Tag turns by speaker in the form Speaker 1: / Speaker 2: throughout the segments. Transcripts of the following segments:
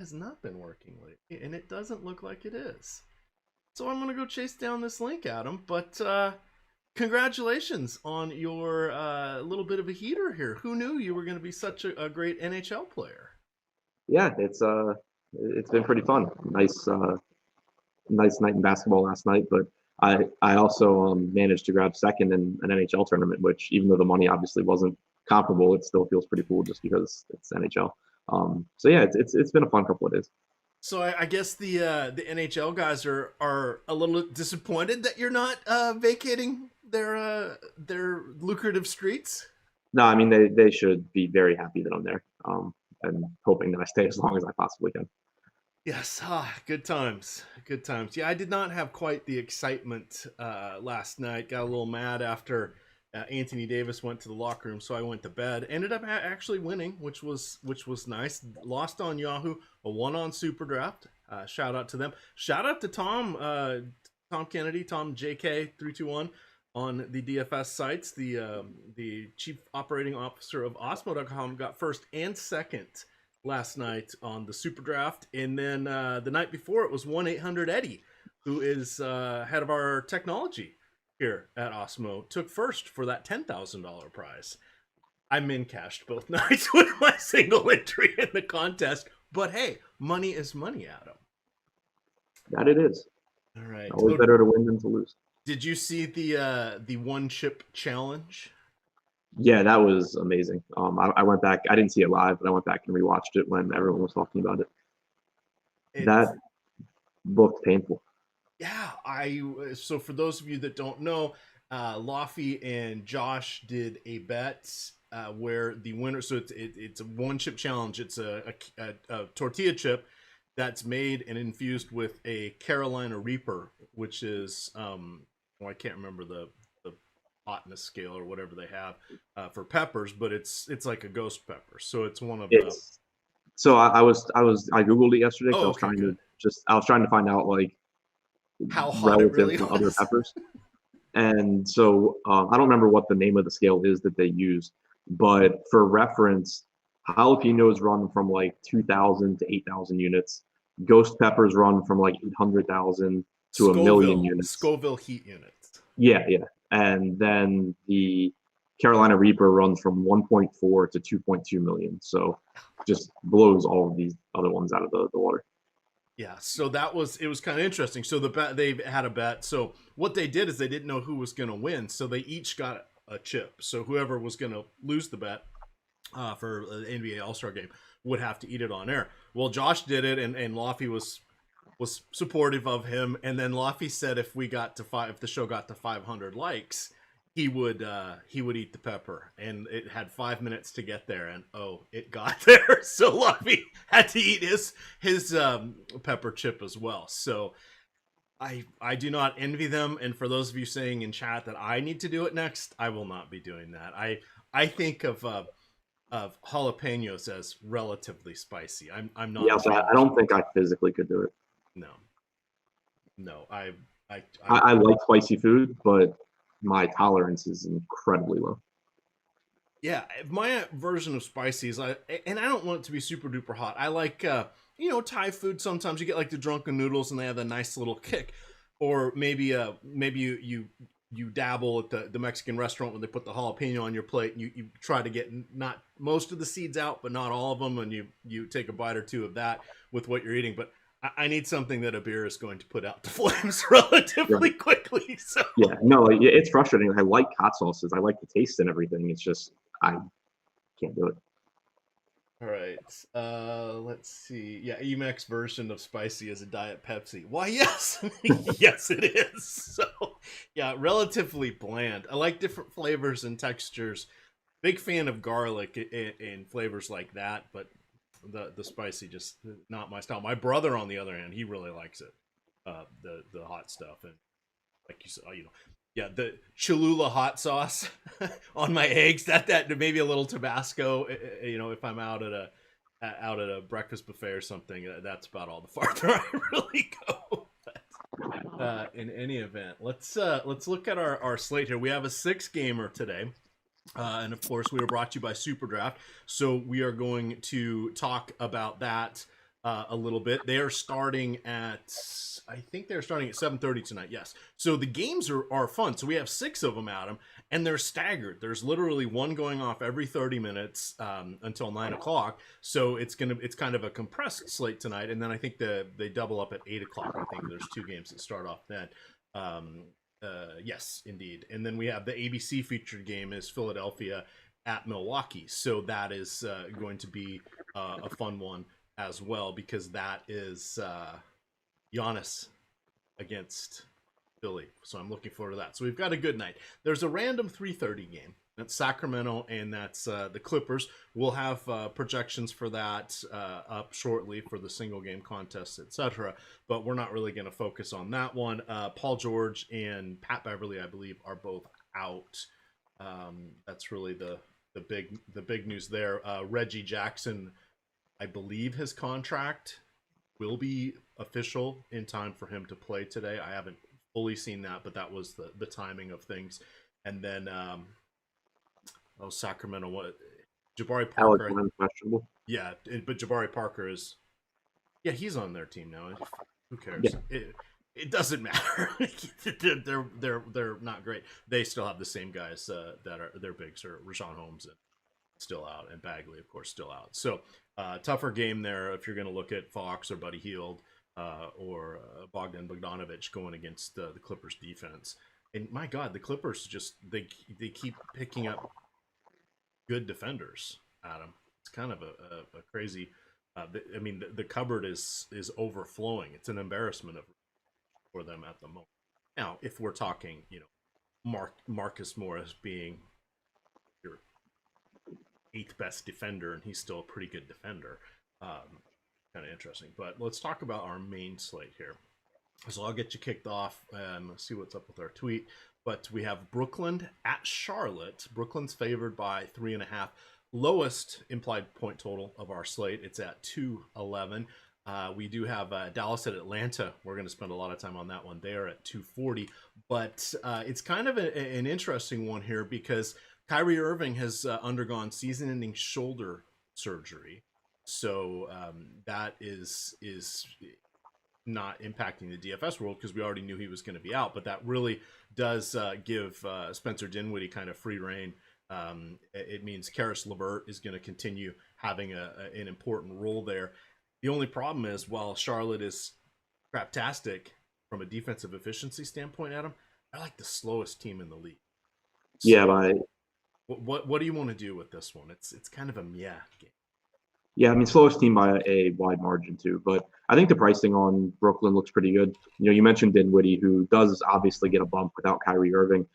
Speaker 1: has not been working lately, and it doesn't look like it is. So I'm gonna go chase down this link, Adam. But congratulations on your little bit of a heater here. Who knew you were going to be such a great NHL player?
Speaker 2: Yeah, it's been pretty fun. Nice night in basketball last night, but I also managed to grab second in an NHL tournament, which even though the money obviously wasn't comparable, it still feels pretty cool just because it's NHL. So yeah, it's been a fun couple of days.
Speaker 1: So I guess the NHL guys are a little disappointed that you're not vacating their lucrative streets.
Speaker 2: No, I mean they should be very happy that I'm there, and hoping that I stay as long as I possibly can.
Speaker 1: Yes, good times, good times. Yeah, I did not have quite the excitement last night. Got a little mad after Anthony Davis went to the locker room, so I went to bed. Ended up actually winning, which was nice. Lost on Yahoo, a won on SuperDraft. Shout out to them. Shout out to Tom Kennedy, Tom JK321 on the DFS sites. The chief operating officer of Awesemo.com got first and second last night on the SuperDraft, and then the night before it was 1-800-Eddie, who is head of our technology here at Awesemo, took first for that $10,000 prize. I min cashed both nights with my single entry in the contest, but hey, money is money, Adam.
Speaker 2: That it is.
Speaker 1: All right.
Speaker 2: Always better to win than to lose.
Speaker 1: Did you see the one chip challenge?
Speaker 2: Yeah, that was amazing. I went back. I didn't see it live, but I went back and rewatched it when everyone was talking about it. That looked painful.
Speaker 1: Yeah, so for those of you that don't know, Laffy and Josh did a bet where the winner. So it's a one chip challenge. It's a tortilla chip that's made and infused with a Carolina Reaper, which is I can't remember the hotness scale or whatever they have for peppers, but it's like a ghost pepper. So it's one of the.
Speaker 2: So I googled it yesterday.
Speaker 1: Oh,
Speaker 2: okay, I was trying to find out like
Speaker 1: how hot it really
Speaker 2: to
Speaker 1: was.
Speaker 2: Other peppers. And so I don't remember what the name of the scale is that they use, but for reference, jalapenos run from like 2,000 to 8,000 units. Ghost peppers run from like 800,000 to
Speaker 1: Scoville,
Speaker 2: 1,000,000 units.
Speaker 1: Scoville heat units.
Speaker 2: Yeah. And then the Carolina Reaper runs from 1.4 to 2.2 million. So just blows all of these other ones out of the water.
Speaker 1: Yeah, so it was kind of interesting. So they had a bet. So what they did is they didn't know who was going to win, so they each got a chip. So whoever was going to lose the bet for the NBA All-Star game would have to eat it on air. Well, Josh did it, and Laffy was supportive of him. And then Laffy said if the show got to 500 likes, he would eat the pepper, and it had 5 minutes to get there, and it got there. So Laffy had to eat his pepper chip as well. So I do not envy them, and for those of you saying in chat that I need to do it next, I will not be doing that. I think of jalapenos as relatively spicy. I'm not.
Speaker 2: Yeah, so I don't think I physically could do it.
Speaker 1: No. I
Speaker 2: like spicy food, but my tolerance is incredibly low.
Speaker 1: Yeah, my version of spicy is and I don't want it to be super duper hot. I like Thai food. Sometimes you get like the drunken noodles and they have a nice little kick, or maybe you dabble at the Mexican restaurant when they put the jalapeno on your plate and you try to get not most of the seeds out, but not all of them, and you take a bite or two of that with what you're eating. But I need something that a beer is going to put out the flames relatively quickly. So
Speaker 2: yeah, no, it's frustrating. I like hot sauces. I like the taste and everything. It's just I can't do it.
Speaker 1: All right. Let's see. Yeah, Emacs version of spicy is a Diet Pepsi. Why, yes. Yes, it is. So, yeah, relatively bland. I like different flavors and textures. Big fan of garlic and flavors like that, but the spicy just not my style. My brother, on the other hand, he really likes it. The hot stuff, and like you said, yeah, the Cholula hot sauce on my eggs. That maybe a little Tabasco. If I'm out at a breakfast buffet or something, that's about all the farther I really go. But, in any event, let's look at our slate here. We have a 6-gamer today. And of course, we are brought to you by SuperDraft. So we are going to talk about that a little bit. They are starting at, I think they're starting at 7:30 tonight. Yes. So the games are fun. So we have 6 of them, Adam, and they're staggered. There's literally one going off every 30 minutes until 9 o'clock. So it's kind of a compressed slate tonight, and then I think they double up at 8 o'clock. I think there's 2 games that start off then. Yes, indeed. And then we have the ABC featured game is Philadelphia at Milwaukee. So that is going to be a fun one as well, because that is Giannis against Philly. So I'm looking forward to that. So we've got a good night. There's a random 3:30 game. That's Sacramento, and that's the Clippers. We'll have projections for that up shortly for the single game contests, etc. But we're not really going to focus on that one. Paul George and Pat Beverly, I believe, are both out. That's really the big news there. Reggie Jackson, I believe his contract will be official in time for him to play today. I haven't fully seen that, but that was the timing of things. And then, Sacramento, what? Jabari
Speaker 2: Alex
Speaker 1: Parker.
Speaker 2: Len, questionable.
Speaker 1: Yeah, but Jabari Parker is, yeah, he's on their team now. Who cares?
Speaker 2: Yeah.
Speaker 1: It doesn't matter. they're not great. They still have the same guys that are their bigs are Rashawn Holmes and still out, and Bagley, of course, still out. So tougher game there if you're going to look at Fox or Buddy Hield or Bogdan Bogdanovic going against the Clippers defense. And my God, the Clippers just they keep picking up good defenders. Adam, it's kind of a crazy. I mean, the cupboard is overflowing. It's an embarrassment for them at the moment. Now, if we're talking, Marcus Morris being your 8th best defender, and he's still a pretty good defender. Kind of interesting. But let's talk about our main slate here. So I'll get you kicked off and see what's up with our tweet. But we have Brooklyn at Charlotte. Brooklyn's favored by 3.5. Lowest implied point total of our slate. It's at 211. We do have Dallas at Atlanta. We're going to spend a lot of time on that one. They are at 240. But it's kind of an interesting one here because Kyrie Irving has undergone season-ending shoulder surgery. So that is not impacting the DFS world because we already knew he was going to be out. But that really does give Spencer Dinwiddie kind of free reign. It means Karis LeVert is going to continue having an important role there. The only problem is, while Charlotte is craptastic from a defensive efficiency standpoint, Adam, they're like the slowest team in the league. So
Speaker 2: Yeah,
Speaker 1: what do you want to do with this one? It's kind of a meh game.
Speaker 2: Yeah, I mean, slowest team by a wide margin too. But I think the pricing on Brooklyn looks pretty good. You mentioned Dinwiddie, who does obviously get a bump without Kyrie Irving.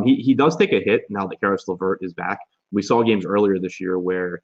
Speaker 2: He does take a hit now that Karis LeVert is back. We saw games earlier this year where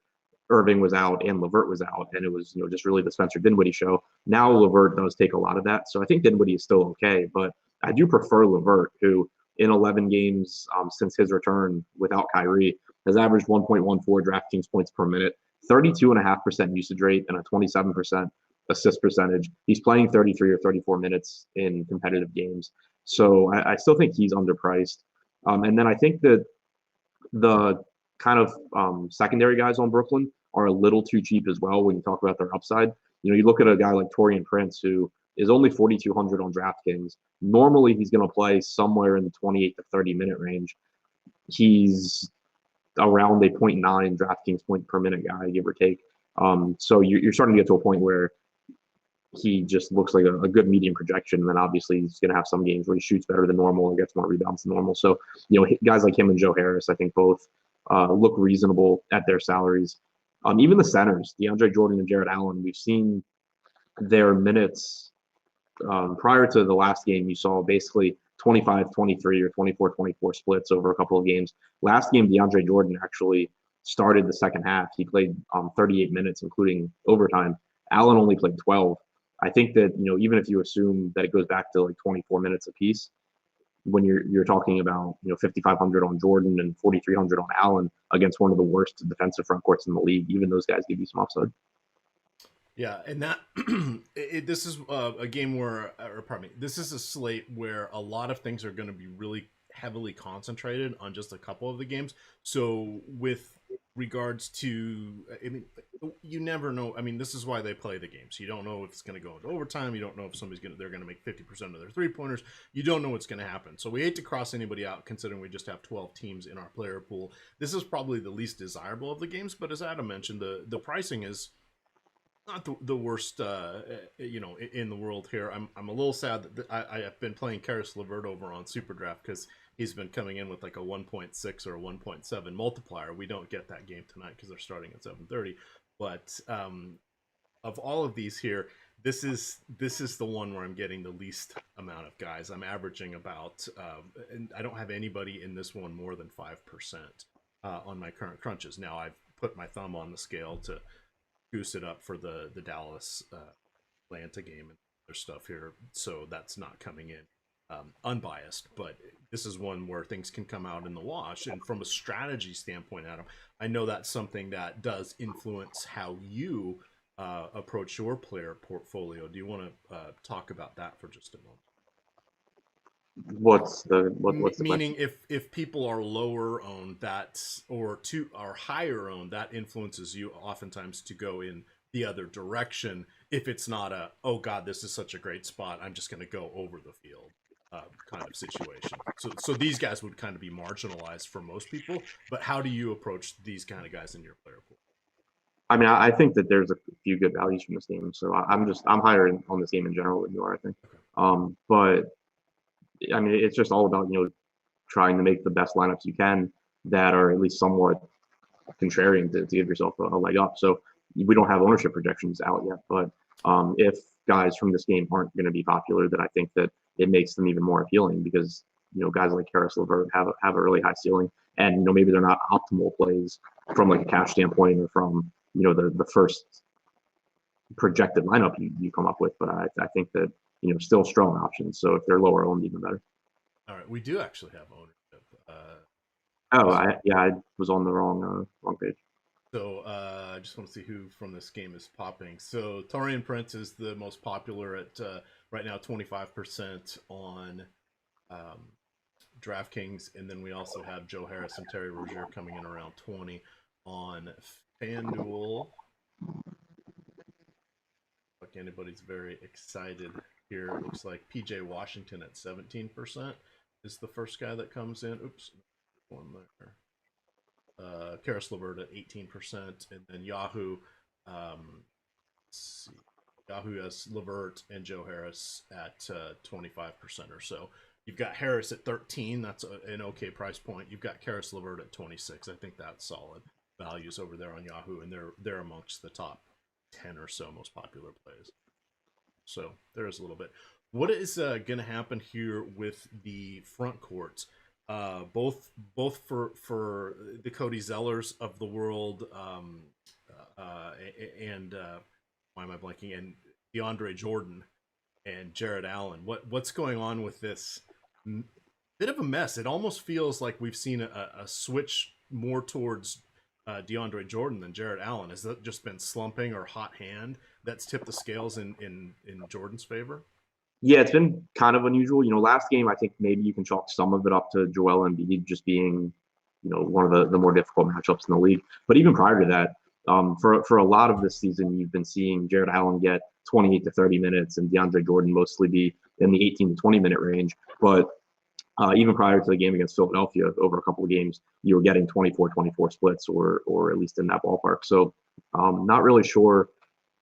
Speaker 2: Irving was out and LeVert was out, and it was just really the Spencer Dinwiddie show. Now LeVert does take a lot of that, so I think Dinwiddie is still okay. But I do prefer LeVert, who in 11 games since his return without Kyrie has averaged 1.14 DraftKings points per minute. 32.5% usage rate and a 27% assist percentage. He's playing 33 or 34 minutes in competitive games. So I still think he's underpriced. And then I think that the kind of secondary guys on Brooklyn are a little too cheap as well when you talk about their upside. You look at a guy like Taurean Prince, who is only 4,200 on DraftKings. Normally, he's going to play somewhere in the 28 to 30 minute range. He's around a 0.9 DraftKings point per minute guy, give or take. So you're starting to get to a point where he just looks like a good medium projection. And then obviously he's going to have some games where he shoots better than normal and gets more rebounds than normal. So, guys like him and Joe Harris, I think both look reasonable at their salaries. Even the centers, DeAndre Jordan and Jared Allen, we've seen their minutes prior to the last game. You saw basically 25-23 or 24-24 splits over a couple of games. Last game, DeAndre Jordan actually started the second half. He played 38 minutes, including overtime. Allen only played 12. I think that, even if you assume that it goes back to like 24 minutes apiece, when you're talking about 5,500 on Jordan and 4,300 on Allen against one of the worst defensive front courts in the league, even those guys give you some upside.
Speaker 1: Yeah, and that this is a game where, or pardon me, this is a slate where a lot of things are going to be really heavily concentrated on just a couple of the games. So with regards to, I mean, you never know. I mean, this is why they play the games. You don't know if it's going to go into overtime. You don't know if they're going to make 50% of their 3-pointers. You don't know what's going to happen. So we hate to cross anybody out, considering we just have 12 teams in our player pool. This is probably the least desirable of the games, but as Adam mentioned, the pricing is not the worst, in the world here. I'm a little sad that I have been playing Karis LeVert over on SuperDraft because he's been coming in with like a 1.6 or a 1.7 multiplier. We don't get that game tonight because they're starting at 7:30. But of all of these here, this is the one where I'm getting the least amount of guys. I'm averaging about, and I don't have anybody in this one more than 5% on my current crunches. Now I've put my thumb on the scale to goose it up for the Dallas Atlanta game and other stuff here, so that's not coming in unbiased. But this is one where things can come out in the wash. And from a strategy standpoint, Adam, I know that's something that does influence how you approach your player portfolio. Do you want to talk about that for just a moment?
Speaker 2: What's the
Speaker 1: Meaning
Speaker 2: question?
Speaker 1: if people are lower owned, or higher owned, that influences you oftentimes to go in the other direction if it's not a, oh god, this is such a great spot, I'm just going to go over the field kind of situation. So these guys would kind of be marginalized for most people, but how do you approach these kind of guys in your player pool?
Speaker 2: I mean, I think that there's a few good values from this game, so I'm higher on this game in general than you are, I think.
Speaker 1: Okay.
Speaker 2: But I mean, it's just all about trying to make the best lineups you can that are at least somewhat contrarian to give yourself a leg up. So we don't have ownership projections out yet, but if guys from this game aren't going to be popular, then I think that it makes them even more appealing because guys like Karis LeVert have a really high ceiling, and maybe they're not optimal plays from like a cash standpoint or from the first projected lineup you come up with, but I think that still strong options. So if they're lower owned, even better.
Speaker 1: All right, we do actually have ownership.
Speaker 2: I was on the wrong page.
Speaker 1: So I just want to see who from this game is popping. So Taurean Prince is the most popular at right now, 25% on DraftKings, and then we also have Joe Harris and Terry Rozier coming in around 20 on FanDuel. Like anybody's very excited here. It looks like PJ Washington at 17% is the first guy that comes in. Oops, one there. Karis LeVert at 18%, and then Yahoo. Let's see. Yahoo has LeVert and Joe Harris at 25% or so. You've got Harris at 13. That's an okay price point. You've got Karis LeVert at 26. I think that's solid values over there on Yahoo, and they're amongst the top 10 or so most popular plays. So there's a little bit. What is going to happen here with the front courts? Both for the Cody Zellers of the world, and why am I blanking? And DeAndre Jordan and Jared Allen. What's going on with this? Bit of a mess. It almost feels like we've seen a switch more towards DeAndre Jordan than Jared Allen. Has that just been slumping or hot hand that's tipped the scales in Jordan's favor?
Speaker 2: Yeah, it's been kind of unusual. Last game, I think maybe you can chalk some of it up to Joel Embiid just being, one of the more difficult matchups in the league. But even prior to that, for a lot of this season, you've been seeing Jared Allen get 28 to 30 minutes and DeAndre Jordan mostly be in the 18 to 20-minute range. But even prior to the game against Philadelphia, over a couple of games, you were getting 24-24 splits or at least in that ballpark. So not really sure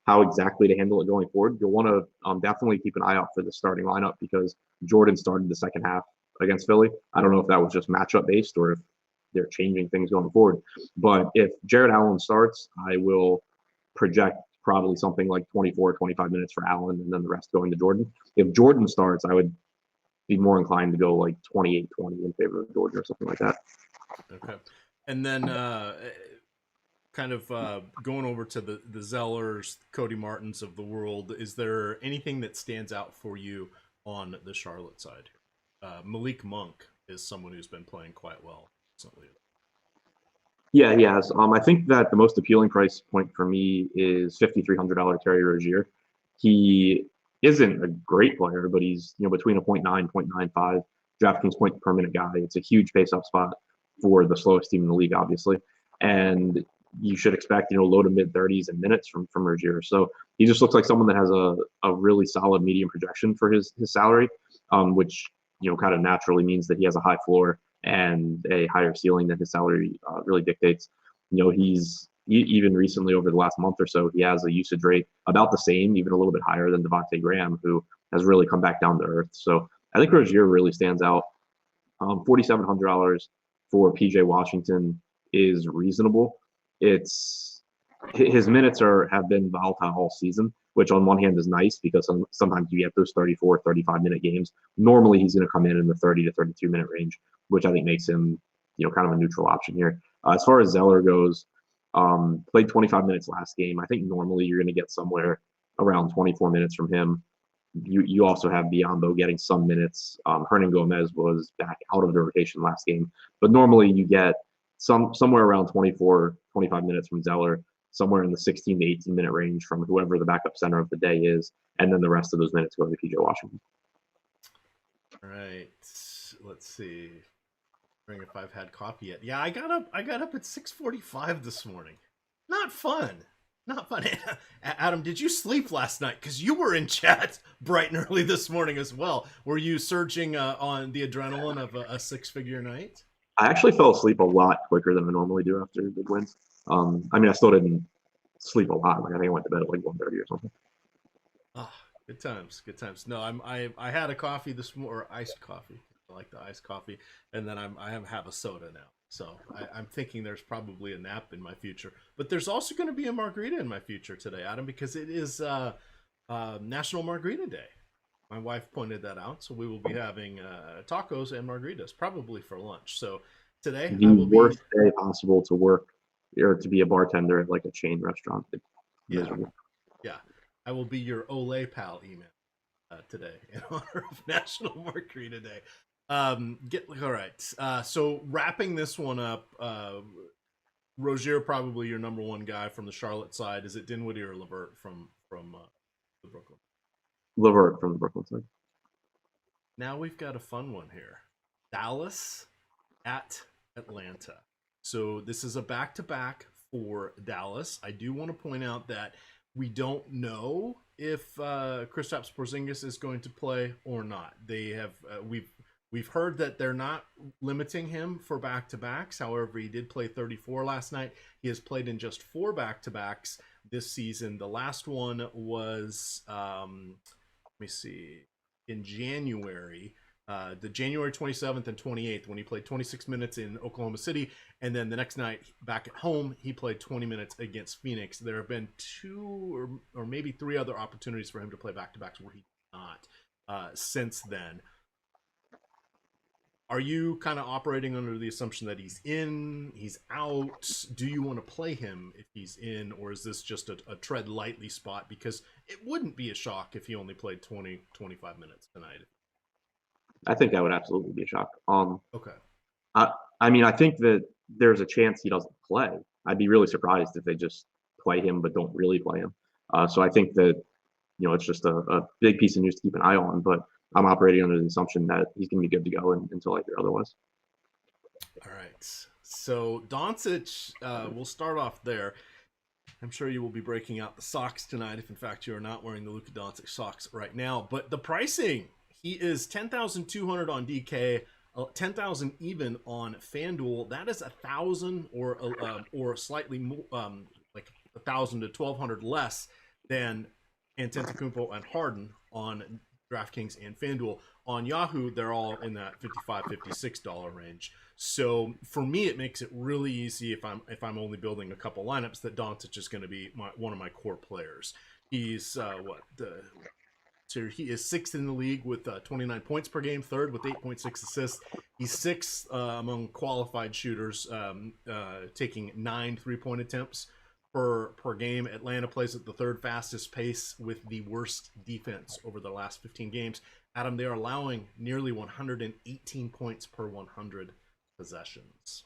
Speaker 2: how exactly to handle it going forward. You'll want to definitely keep an eye out for the starting lineup because Jordan started the second half against Philly. I don't know if that was just matchup based or if they're changing things going forward. But if Jared Allen starts, I will project probably something like 24, 25 minutes for Allen and then the rest going to Jordan. If Jordan starts, I would be more inclined to go like 28-20 in favor of Jordan or something like that.
Speaker 1: Okay. And then kind of going over to the Zellers, Cody Martins of the world, is there anything that stands out for you on the Charlotte side? Malik Monk is someone who's been playing quite well recently.
Speaker 2: Yeah, he has. I think that the most appealing price point for me is $5,300 Terry Rozier. He isn't a great player, but he's between a 0.9, 0.95 DraftKings point per minute guy. It's a huge pace-up spot for the slowest team in the league, obviously. And you should expect, low to mid 30s in minutes from Rozier. So he just looks like someone that has a really solid medium projection for his salary, which, kind of naturally means that he has a high floor and a higher ceiling than his salary really dictates. He's even recently over the last month or so, he has a usage rate about the same, even a little bit higher than Devontae Graham, who has really come back down to earth. So I think Rozier really stands out. $4,700 for PJ Washington is reasonable. It's his minutes have been volatile all season, which on one hand is nice because sometimes you get those 34, 35-minute games. Normally he's going to come in the 30 to 32-minute range, which I think makes him, kind of a neutral option here. As far as Zeller goes, played 25 minutes last game. I think normally you're going to get somewhere around 24 minutes from him. You also have Biyombo getting some minutes. Hernan Gomez was back out of the rotation last game, but normally you get somewhere around 24, 25 minutes from Zeller, somewhere in the 16 to 18-minute range from whoever the backup center of the day is, and then the rest of those minutes go to PJ Washington.
Speaker 1: All right, let's see. If I've had coffee yet. Yeah, I got up at 6:45 this morning. Not fun. Adam, did you sleep last night? Because you were in chat bright and early this morning as well. Were you surging on the adrenaline of a six-figure night?
Speaker 2: I actually fell asleep a lot quicker than I normally do after big wins. I still didn't sleep a lot. Like I think I went to bed at like 1:30 or something.
Speaker 1: Oh, good times. No, I had a coffee this morning, or iced coffee. I like the iced coffee, and then I have a soda now. So I'm thinking there's probably a nap in my future, but there's also going to be a margarita in my future today, Adam, because it is National Margarita Day. My wife pointed that out, so we will be having tacos and margaritas probably for lunch. So today,
Speaker 2: the worst day possible to work or to be a bartender at like a chain restaurant.
Speaker 1: Yeah, I will be your Olay pal email today in honor of National Margarita Day. All right. So wrapping this one up, Rozier probably your number one guy from the Charlotte side. Is it Dinwiddie or LeVert from the Brooklyn?
Speaker 2: LeVert from the Brooklyn side.
Speaker 1: Now we've got a fun one here. Dallas at Atlanta. So this is a back-to-back for Dallas. I do want to point out that we don't know if Kristaps Porzingis is going to play or not. They have we've heard that they're not limiting him for back-to-backs. However, he did play 34 last night. He has played in just 4 back-to-backs this season. The last one was let me see, in January. The January 27th and 28th, when he played 26 minutes in Oklahoma City, and then the next night back at home, he played 20 minutes against Phoenix. There have been 2 or maybe 3 other opportunities for him to play back-to-backs where he did not since then. Are you kind of operating under the assumption that he's in, he's out? Do you want to play him if he's in, or is this just a tread lightly spot? Because it wouldn't be a shock if he only played 20, 25 minutes tonight.
Speaker 2: I think that would absolutely be a shock.
Speaker 1: Okay.
Speaker 2: I think that there's a chance he doesn't play. I'd be really surprised if they just play him but don't really play him. So I think that, it's just a big piece of news to keep an eye on, but I'm operating under the assumption that he's going to be good to go until I hear otherwise.
Speaker 1: All right. So Doncic, we'll start off there. I'm sure you will be breaking out the socks tonight if, in fact, you are not wearing the Luka Doncic socks right now. But the pricing, he is $10,200 on DK, $10,000 even on FanDuel. That is $1,000 or slightly more, like $1,000 to $1,200 less than Antetokounmpo and Harden on DraftKings and FanDuel. On Yahoo, they're all in that $55, $56 range. So for me, it makes it really easy if I'm only building a couple lineups that Doncic is going to be one of my core players. He's so he is 6th in the league with 29 points per game, 3rd with 8.6 assists. He's 6th among qualified shooters, taking 9 3-point attempts per game. Atlanta plays at the 3rd fastest pace with the worst defense over the last 15 games. Adam, they are allowing nearly 118 points per 100 possessions.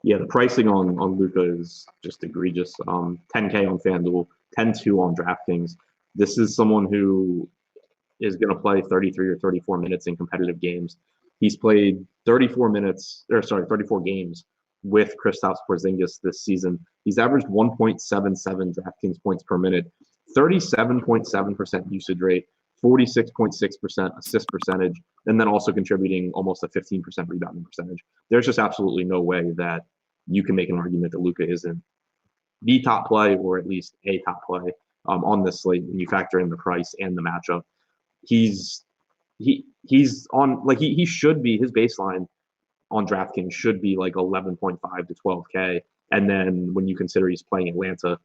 Speaker 2: Yeah, the pricing on Luka is just egregious. $10K on FanDuel, $10,200 on DraftKings. This is someone who is going to play 33 or 34 minutes in competitive games. He's played 34 games with Kristaps Porzingis this season. He's averaged 1.77 DraftKings points per minute, 37.7% usage rate, 46.6% assist percentage, and then also contributing almost a 15% rebounding percentage. There's just absolutely no way that you can make an argument that Luka isn't the top play, or at least a top play on this slate when you factor in the price and the matchup. He's on, like, he should be, his baseline on DraftKings should be like 11.5 to 12K. And then when you consider he's playing Atlanta,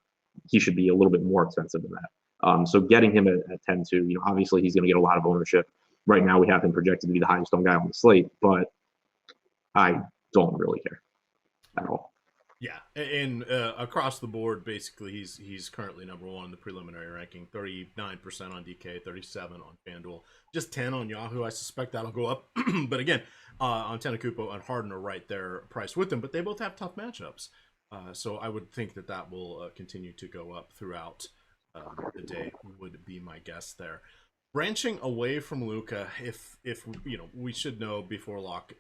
Speaker 2: he should be a little bit more expensive than that. So getting him at 10-2, obviously he's going to get a lot of ownership. Right now we have him projected to be the highest owned guy on the slate, but I don't really care at all.
Speaker 1: Yeah, and across the board, basically, he's currently number one in the preliminary ranking, 39% on DK, 37 on FanDuel, just 10 on Yahoo. I suspect that'll go up, but again, on Antetokounmpo and Harden are right there priced with them, but they both have tough matchups, so I would think that will continue to go up throughout the day. Would be my guess there. Branching away from Luka, if we should know before lock,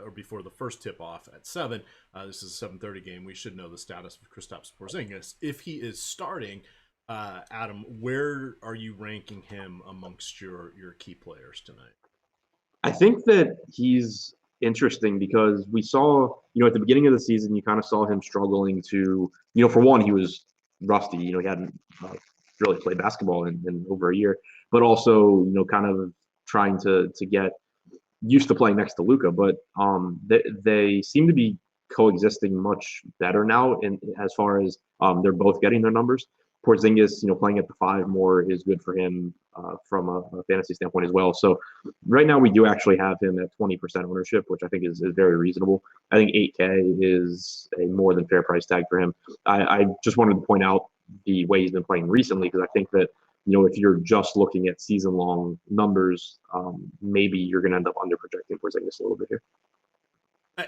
Speaker 1: or before the first tip off at 7. This is a 7:30 game. We should know the status of Kristaps Porzingis if he is starting. Adam, where are you ranking him amongst your key players tonight?
Speaker 2: I think that he's interesting because we saw, at the beginning of the season, you kind of saw him struggling to, for one, he was rusty. He hadn't really played basketball in over a year, but also, kind of trying to get used to playing next to Luka. But they seem to be coexisting much better now, in as far as they're both getting their numbers. Porzingis, playing at the 5 more is good for him from a fantasy standpoint as well. So right now we do actually have him at 20% ownership, which I think is very reasonable. I think 8K is a more than fair price tag for him. I just wanted to point out the way he's been playing recently, because I think that, if you're just looking at season-long numbers, maybe you're going to end up under-projecting Porzingis a little bit here.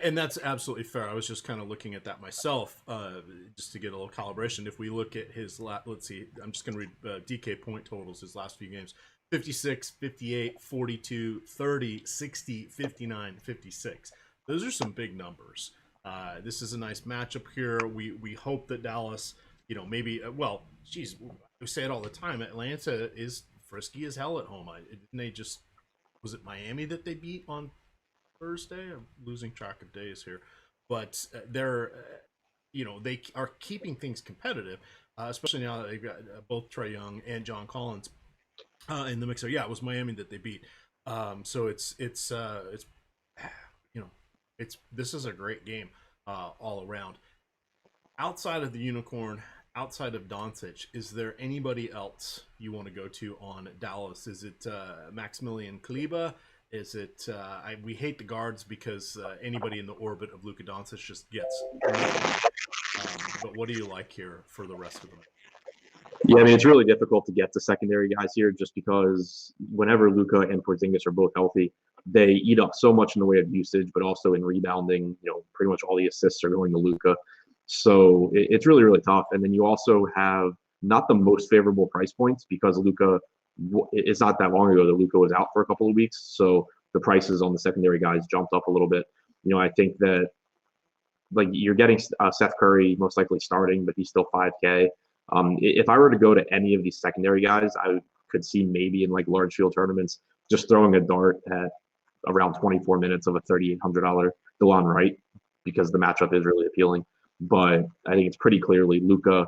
Speaker 1: And that's absolutely fair. I was just kind of looking at that myself, just to get a little calibration. If we look at his, let's see, I'm just going to read DK point totals his last few games. 56, 58, 42, 30, 60, 59, 56. Those are some big numbers. This is a nice matchup here. We hope that Dallas, maybe, we say it all the time. Atlanta is frisky as hell at home. Was it Miami that they beat on Thursday? I'm losing track of days here, but they're, they are keeping things competitive, especially now that they've got both Trae Young and John Collins in the mix. So yeah, it was Miami that they beat. So it's this is a great game all around. Outside of the unicorn, outside of Doncic, is there anybody else you want to go to on Dallas? Is it Maximilian Kleber? Is it? We hate the guards because anybody in the orbit of Luka Doncic just gets. But what do you like here for the rest of them?
Speaker 2: Yeah, I mean, it's really difficult to get to secondary guys here, just because whenever Luka and Porzingis are both healthy, they eat up so much in the way of usage, but also in rebounding. Pretty much all the assists are going to Luka. So it's really, really tough. And then you also have not the most favorable price points, because Luka, it's not that long ago that Luka was out for a couple of weeks. So the prices on the secondary guys jumped up a little bit. I think that, like, you're getting Seth Curry most likely starting, but he's still 5K. If I were to go to any of these secondary guys, I could see maybe in like large field tournaments just throwing a dart at around 24 minutes of a $3,800 DeLon Wright, because the matchup is really appealing. But I think it's pretty clearly Luka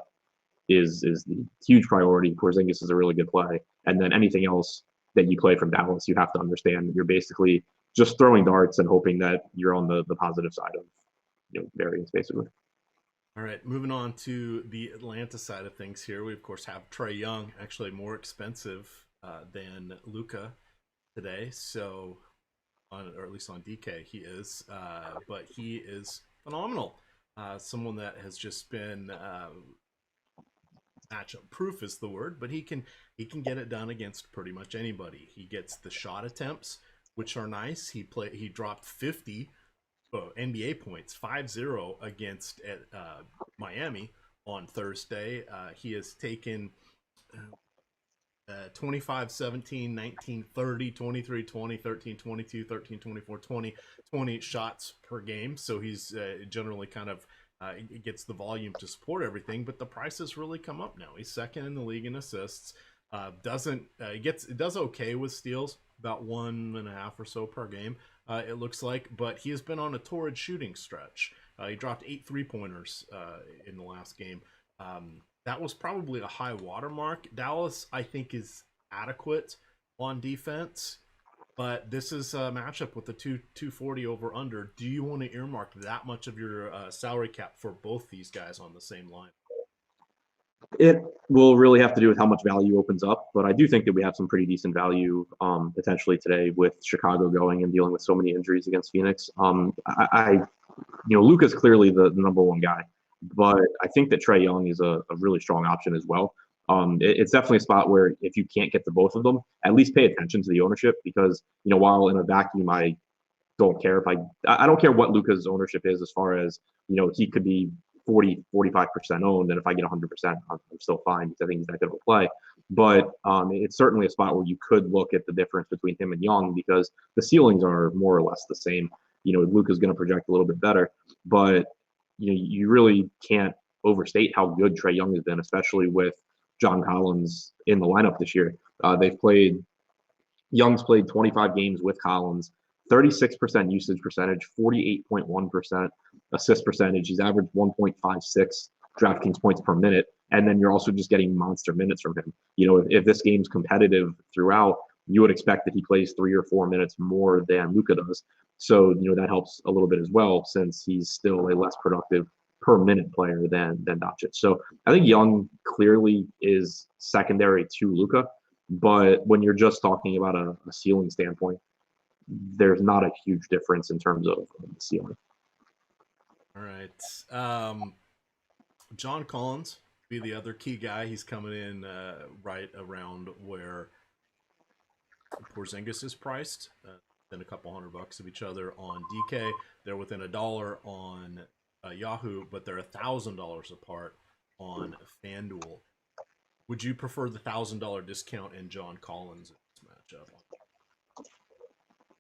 Speaker 2: is the huge priority. Porzingis is a really good play. And then anything else that you play from Dallas, you have to understand that you're basically just throwing darts and hoping that you're on the positive side of variance, basically.
Speaker 1: All right, moving on to the Atlanta side of things here. We, of course, have Trae Young, actually more expensive than Luka today. So, or at least on DK, he is. But he is phenomenal. Someone that has just been matchup proof is the word, but he can get it done against pretty much anybody. He gets the shot attempts, which are nice. He dropped 50 NBA points, 5-0 against Miami on Thursday. He has taken 25, 17, 19, 30, 23, 20, 13, 22, 13, 24, 20 shots per game. So he's generally kind of It gets the volume to support everything, but the price has really come up now. He's second in the league in assists. It does okay with steals, about 1.5 or so per game. It looks like, but he has been on a torrid shooting stretch. He dropped 8 3-pointers in the last game. That was probably a high watermark. Dallas, I think, is adequate on defense, but this is a matchup with the 240 over under. Do you want to earmark that much of your salary cap for both these guys on the same line?
Speaker 2: It will really have to do with how much value opens up, but I do think that we have some pretty decent value potentially today with Chicago going and dealing with so many injuries against Phoenix. Luka's clearly the number one guy, but I think that Trae Young is a really strong option as well. It's definitely a spot where if you can't get to both of them, at least pay attention to the ownership because, while in a vacuum, I don't care if I don't care what Luka's ownership is as far as, he could be 45% owned, and if I get 100%, I'm still fine because I think he's that good of a play. But it's certainly a spot where you could look at the difference between him and Young because the ceilings are more or less the same. Luka's going to project a little bit better, but you really can't overstate how good Trae Young has been, especially with John Collins in the lineup this year. Young's played 25 games with Collins, 36% usage percentage, 48.1% assist percentage. He's averaged 1.56 DraftKings points per minute. And then you're also just getting monster minutes from him. If this game's competitive throughout, you would expect that he plays 3 or 4 minutes more than Luka does. So, that helps a little bit as well since he's still a less productive per minute player than Doncic. So I think Young clearly is secondary to Luka. But when you're just talking about a ceiling standpoint, there's not a huge difference in terms of the ceiling.
Speaker 1: All right. John Collins be the other key guy. He's coming in right around where Porzingis is priced. Within a couple $100 of each other on DK. They're within $1 on Yahoo, but they're $1,000 apart on FanDuel. Would you prefer the $1,000 discount in John Collins in this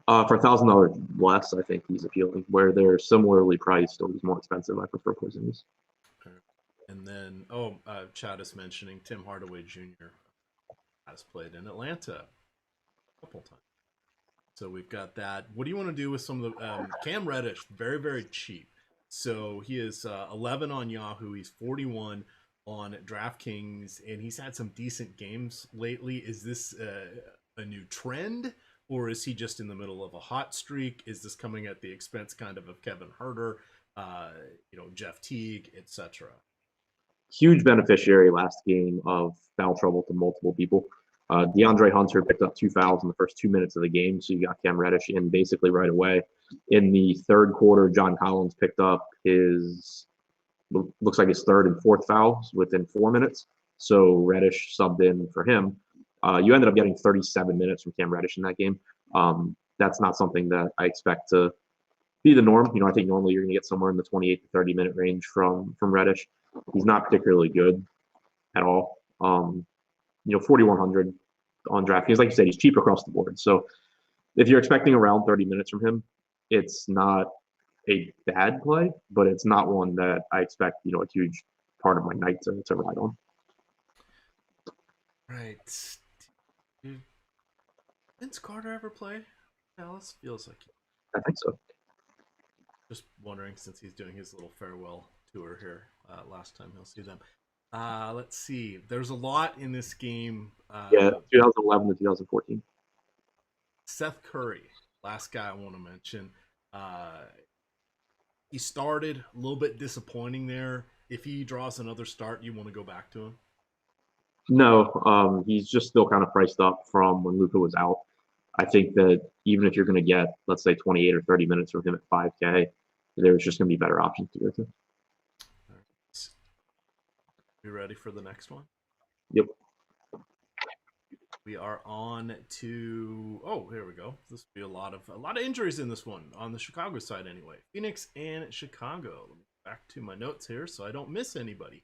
Speaker 1: matchup?
Speaker 2: For $1,000 less, I think he's appealing. Where they're similarly priced or he's more expensive, I prefer Porzingis.
Speaker 1: And then, Chad is mentioning Tim Hardaway Jr. has played in Atlanta a couple times. So we've got that. What do you want to do with some of the Cam Reddish? Very, very cheap. So he is 11 on Yahoo. He's 41 on DraftKings, and he's had some decent games lately. Is this a new trend, or is he just in the middle of a hot streak? Is this coming at the expense kind of Kevin Huerter, Jeff Teague, etc.?
Speaker 2: Huge beneficiary last game of foul trouble to multiple people. DeAndre Hunter picked up 2 fouls in the first 2 minutes of the game, so you got Cam Reddish in basically right away. In the third quarter, John Collins picked up looks like his third and fourth fouls within 4 minutes, so Reddish subbed in for him. You ended up getting 37 minutes from Cam Reddish in that game. That's not something that I expect to be the norm. I think normally you're going to get somewhere in the 28 to 30 minute range from Reddish. He's not particularly good at all. 4,100 on DraftKings. Like you said, he's cheap across the board. So if you're expecting around 30 minutes from him, it's not a bad play, but it's not one that I expect, a huge part of my night to ride on.
Speaker 1: Right. Did Vince Carter ever play Dallas? Feels like
Speaker 2: I think so.
Speaker 1: Just wondering, since he's doing his little farewell tour here, last time he'll see them. Let's see. There's a lot in this game.
Speaker 2: 2011 to 2014.
Speaker 1: Seth Curry, last guy I want to mention. He started a little bit disappointing there. If he draws another start, you want to go back to him?
Speaker 2: No, he's just still kind of priced up from when Luka was out. I think that even if you're going to get, let's say, 28 or 30 minutes from him at 5K, there's just going to be better options to go to.
Speaker 1: All right. You ready for the next one?
Speaker 2: Yep.
Speaker 1: We are on to here we go. This will be a lot of injuries in this one on the Chicago side anyway. Phoenix and Chicago. Let me back to my notes here so I don't miss anybody.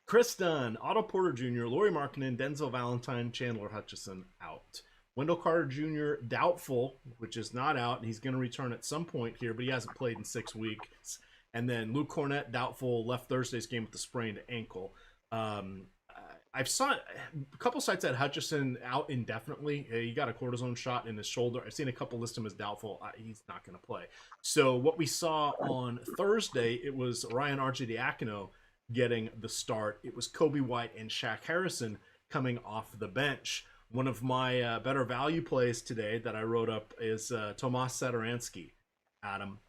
Speaker 1: Chris Dunn, Otto Porter Jr., Lauri Markkanen, Denzel Valentine, Chandler Hutchison out. Wendell Carter Jr. doubtful, which is not out, and he's going to return at some point here, but he hasn't played in 6 weeks. And then Luke Cornett, doubtful, left Thursday's game with the sprained ankle. I've saw a couple sites had Hutchison out indefinitely. He got a cortisone shot in his shoulder. I've seen a couple list him as doubtful. He's not going to play. So what we saw on Thursday, it was Ryan Arcidiacono getting the start. It was Kobe White and Shaq Harrison coming off the bench. One of my better value plays today that I wrote up is Tomas Satoransky, Adam.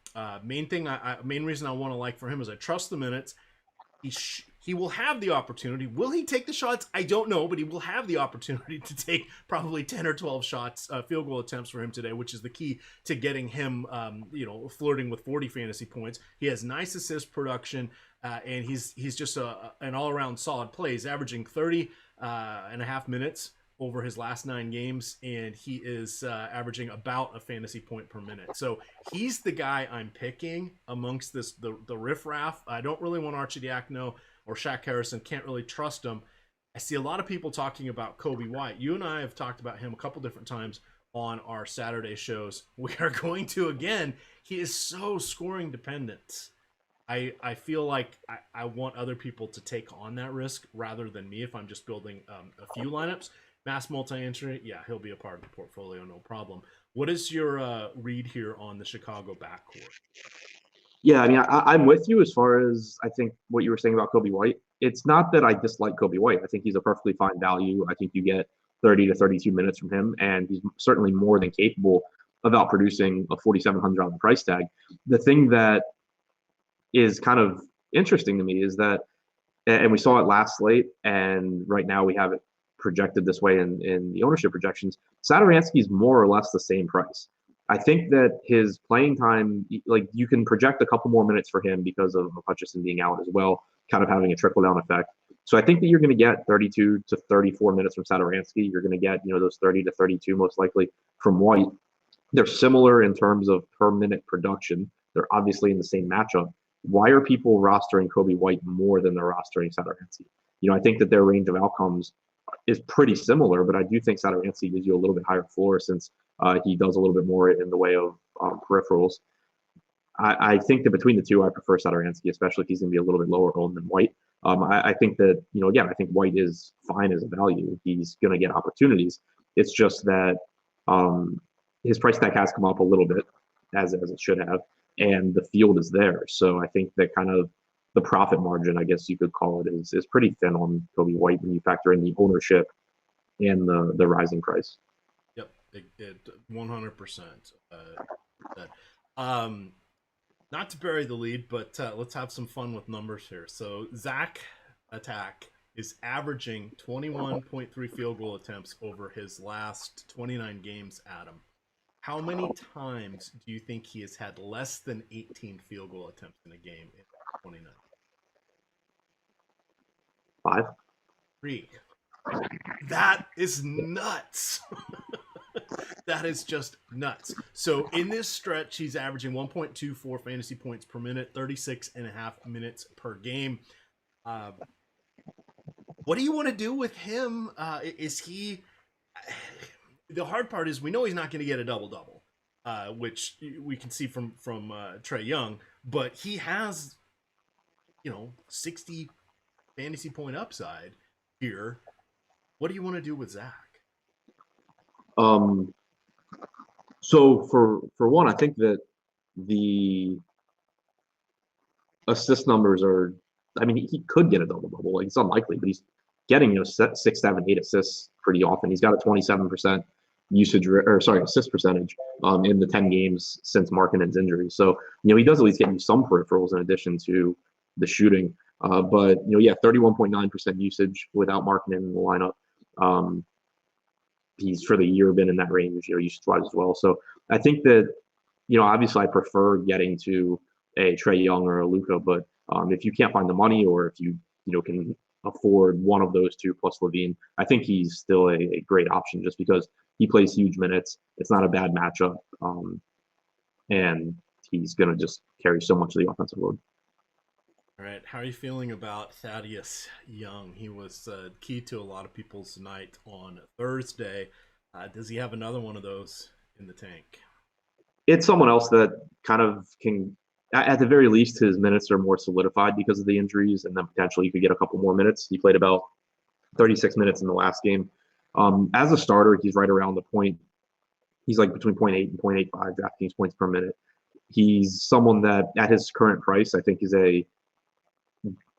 Speaker 1: Main reason I want to like for him is I trust the minutes. He will have the opportunity. Will he take the shots? I don't know, but he will have the opportunity to take probably 10 or 12 shots, field goal attempts for him today, which is the key to getting him, flirting with 40 fantasy points. He has nice assist production, and he's just an all-around solid play. He's averaging 30 and a half minutes over his last 9 games, and he is averaging about a fantasy point per minute. So he's the guy I'm picking amongst the riffraff. I don't really want Arcidiacono or Shaq Harrison. Can't really trust him. I see a lot of people talking about Kobe White. You and I have talked about him a couple different times on our Saturday shows. We are going to again. He is so scoring dependent. I feel like I want other people to take on that risk rather than me if I'm just building a few lineups. Mass multi-entry, yeah, he'll be a part of the portfolio, no problem. What is your read here on the Chicago backcourt?
Speaker 2: Yeah, I mean, I'm with you as far as I think what you were saying about Kobe White. It's not that I dislike Kobe White. I think he's a perfectly fine value. I think you get 30 to 32 minutes from him, and he's certainly more than capable of outproducing a $4,700 price tag. The thing that is kind of interesting to me is that, and we saw it last slate, and right now we have it projected this way in the ownership projections, Satoransky is more or less the same price. I think that his playing time, like you can project a couple more minutes for him because of Hutchison being out as well, kind of having a trickle down effect. So I think that you're going to get 32 to 34 minutes from Satoransky. You're going to get, those 30 to 32 most likely from White. They're similar in terms of per minute production. They're obviously in the same matchup. Why are people rostering Kobe White more than they're rostering Satoransky? I think that their range of outcomes is pretty similar, but I do think Satoransky gives you a little bit higher floor since he does a little bit more in the way of peripherals. I think that between the two, I prefer Satoransky, especially if he's going to be a little bit lower owned than White. I think that, again, I think White is fine as a value. He's going to get opportunities. It's just that his price tag has come up a little bit, as it should have, and the field is there. So I think that kind of the profit margin, I guess you could call it, is pretty thin on Kobe White when you factor in the ownership and the rising price.
Speaker 1: Yep, it 100%. Not to bury the lead, but let's have some fun with numbers here. So Zach Attack is averaging 21.3 field goal attempts over his last 29 games, Adam. How many times do you think he has had less than 18 field goal attempts in a game in 29?
Speaker 2: 5.
Speaker 1: 3. That is nuts. That is just nuts. So in this stretch, he's averaging 1.24 fantasy points per minute, 36 and a half minutes per game. What do you want to do with him? Is he... The hard part is we know he's not going to get a double-double, which we can see from Trae Young, but he has, 60 fantasy point upside here. What do you want to do with Zach?
Speaker 2: So for one, I think that the assist numbers are, I mean, he could get a double-double. Like, it's unlikely, but he's getting, 6, 7, 8 assists pretty often. He's got a 27% assist percentage in the 10 games since Markkanen's injury. So, he does at least get you some peripherals in addition to the shooting. But 31.9% usage without Markkanen in the lineup. He's for the year been in that range, usage-wise as well. So I think that, obviously I prefer getting to a Trae Young or a Luka, but if you can't find the money or if you can afford one of those two plus Levine, I think he's still a great option just because he plays huge minutes. It's not a bad matchup, and he's going to just carry so much of the offensive load.
Speaker 1: All right, how are you feeling about Thaddeus Young? He was key to a lot of people's night on Thursday. Does he have another one of those in the tank?
Speaker 2: It's someone else that kind of can at the very least, his minutes are more solidified because of the injuries, and then potentially he could get a couple more minutes. He played about 36 minutes in the last game. As a starter, he's right around the point. He's like between 0.8 and 0.85 DraftKings points per minute. He's someone that, at his current price, I think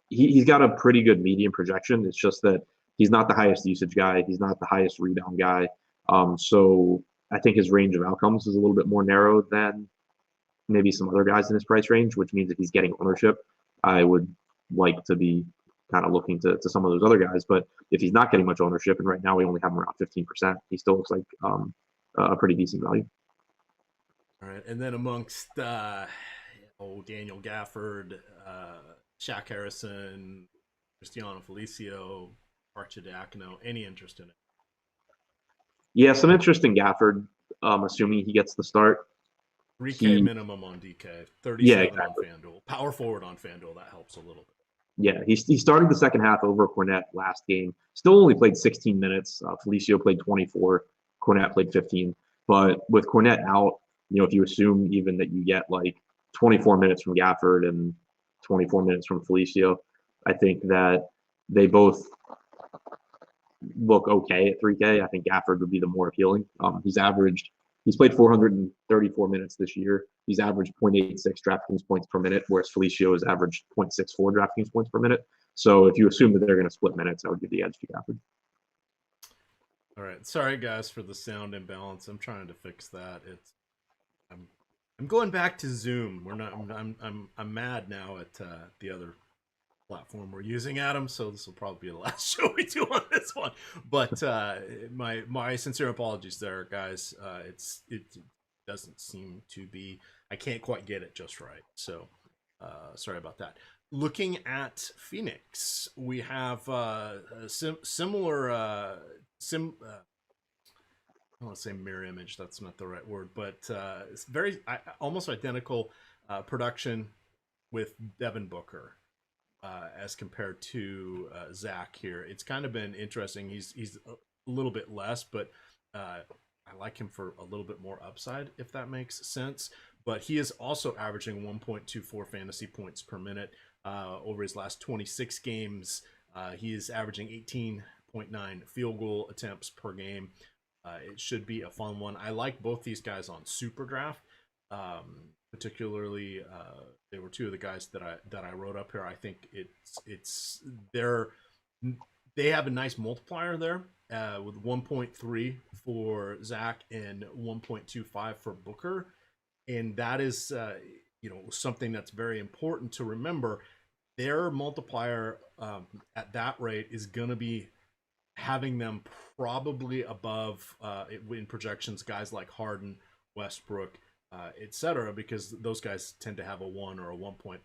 Speaker 2: he's got a pretty good median projection. It's just that he's not the highest usage guy. He's not the highest rebound guy. So I think his range of outcomes is a little bit more narrow than maybe some other guys in his price range, which means if he's getting ownership, I would like to be kind of looking to some of those other guys. But if he's not getting much ownership, and right now we only have him around 15%, he still looks like a pretty decent value.
Speaker 1: All right, and then amongst Daniel Gafford, Shaq Harrison, Cristiano Felicio, Archidakno, any interest in it?
Speaker 2: Yeah, some interest in Gafford, assuming he gets the start.
Speaker 1: 3K minimum on DK, 37
Speaker 2: yeah, exactly.
Speaker 1: on FanDuel. Power forward on FanDuel, that helps a little bit.
Speaker 2: Yeah, he started the second half over Cornette last game. Still only played 16 minutes. Felicio played 24. Cornette played 15. But with Cornette out, if you assume even that you get like 24 minutes from Gafford and 24 minutes from Felicio, I think that they both look okay at 3K. I think Gafford would be the more appealing. He's played 434 minutes this year. He's averaged 0.86 DraftKings points per minute, whereas Felicio has averaged 0.64 DraftKings points per minute. So if you assume that they're going to split minutes, I would give the edge to Gafford.
Speaker 1: All right, sorry guys for the sound imbalance. I'm trying to fix that. I'm going back to Zoom. I'm mad now at the other platform we're using, Adam. So this will probably be the last show we do on this one. But my sincere apologies there, guys. It doesn't seem to be. I can't quite get it just right. So sorry about that. Looking at Phoenix, we have similar. I don't want to say mirror image. That's not the right word, but it's very almost identical production with Devin Booker. As compared to Zach here. It's kind of been interesting. He's a little bit less, but I like him for a little bit more upside, if that makes sense. But he is also averaging 1.24 fantasy points per minute over his last 26 games. He is averaging 18.9 field goal attempts per game. It should be a fun one. I like both these guys on SuperDraft. Particularly, they were two of the guys that I wrote up here. I think they have a nice multiplier there with 1.3 for Zach and 1.25 for Booker, and that is something that's very important to remember. Their multiplier at that rate is going to be having them probably above in projections guys like Harden, Westbrook, etc., because those guys tend to have a 1 or a 1.05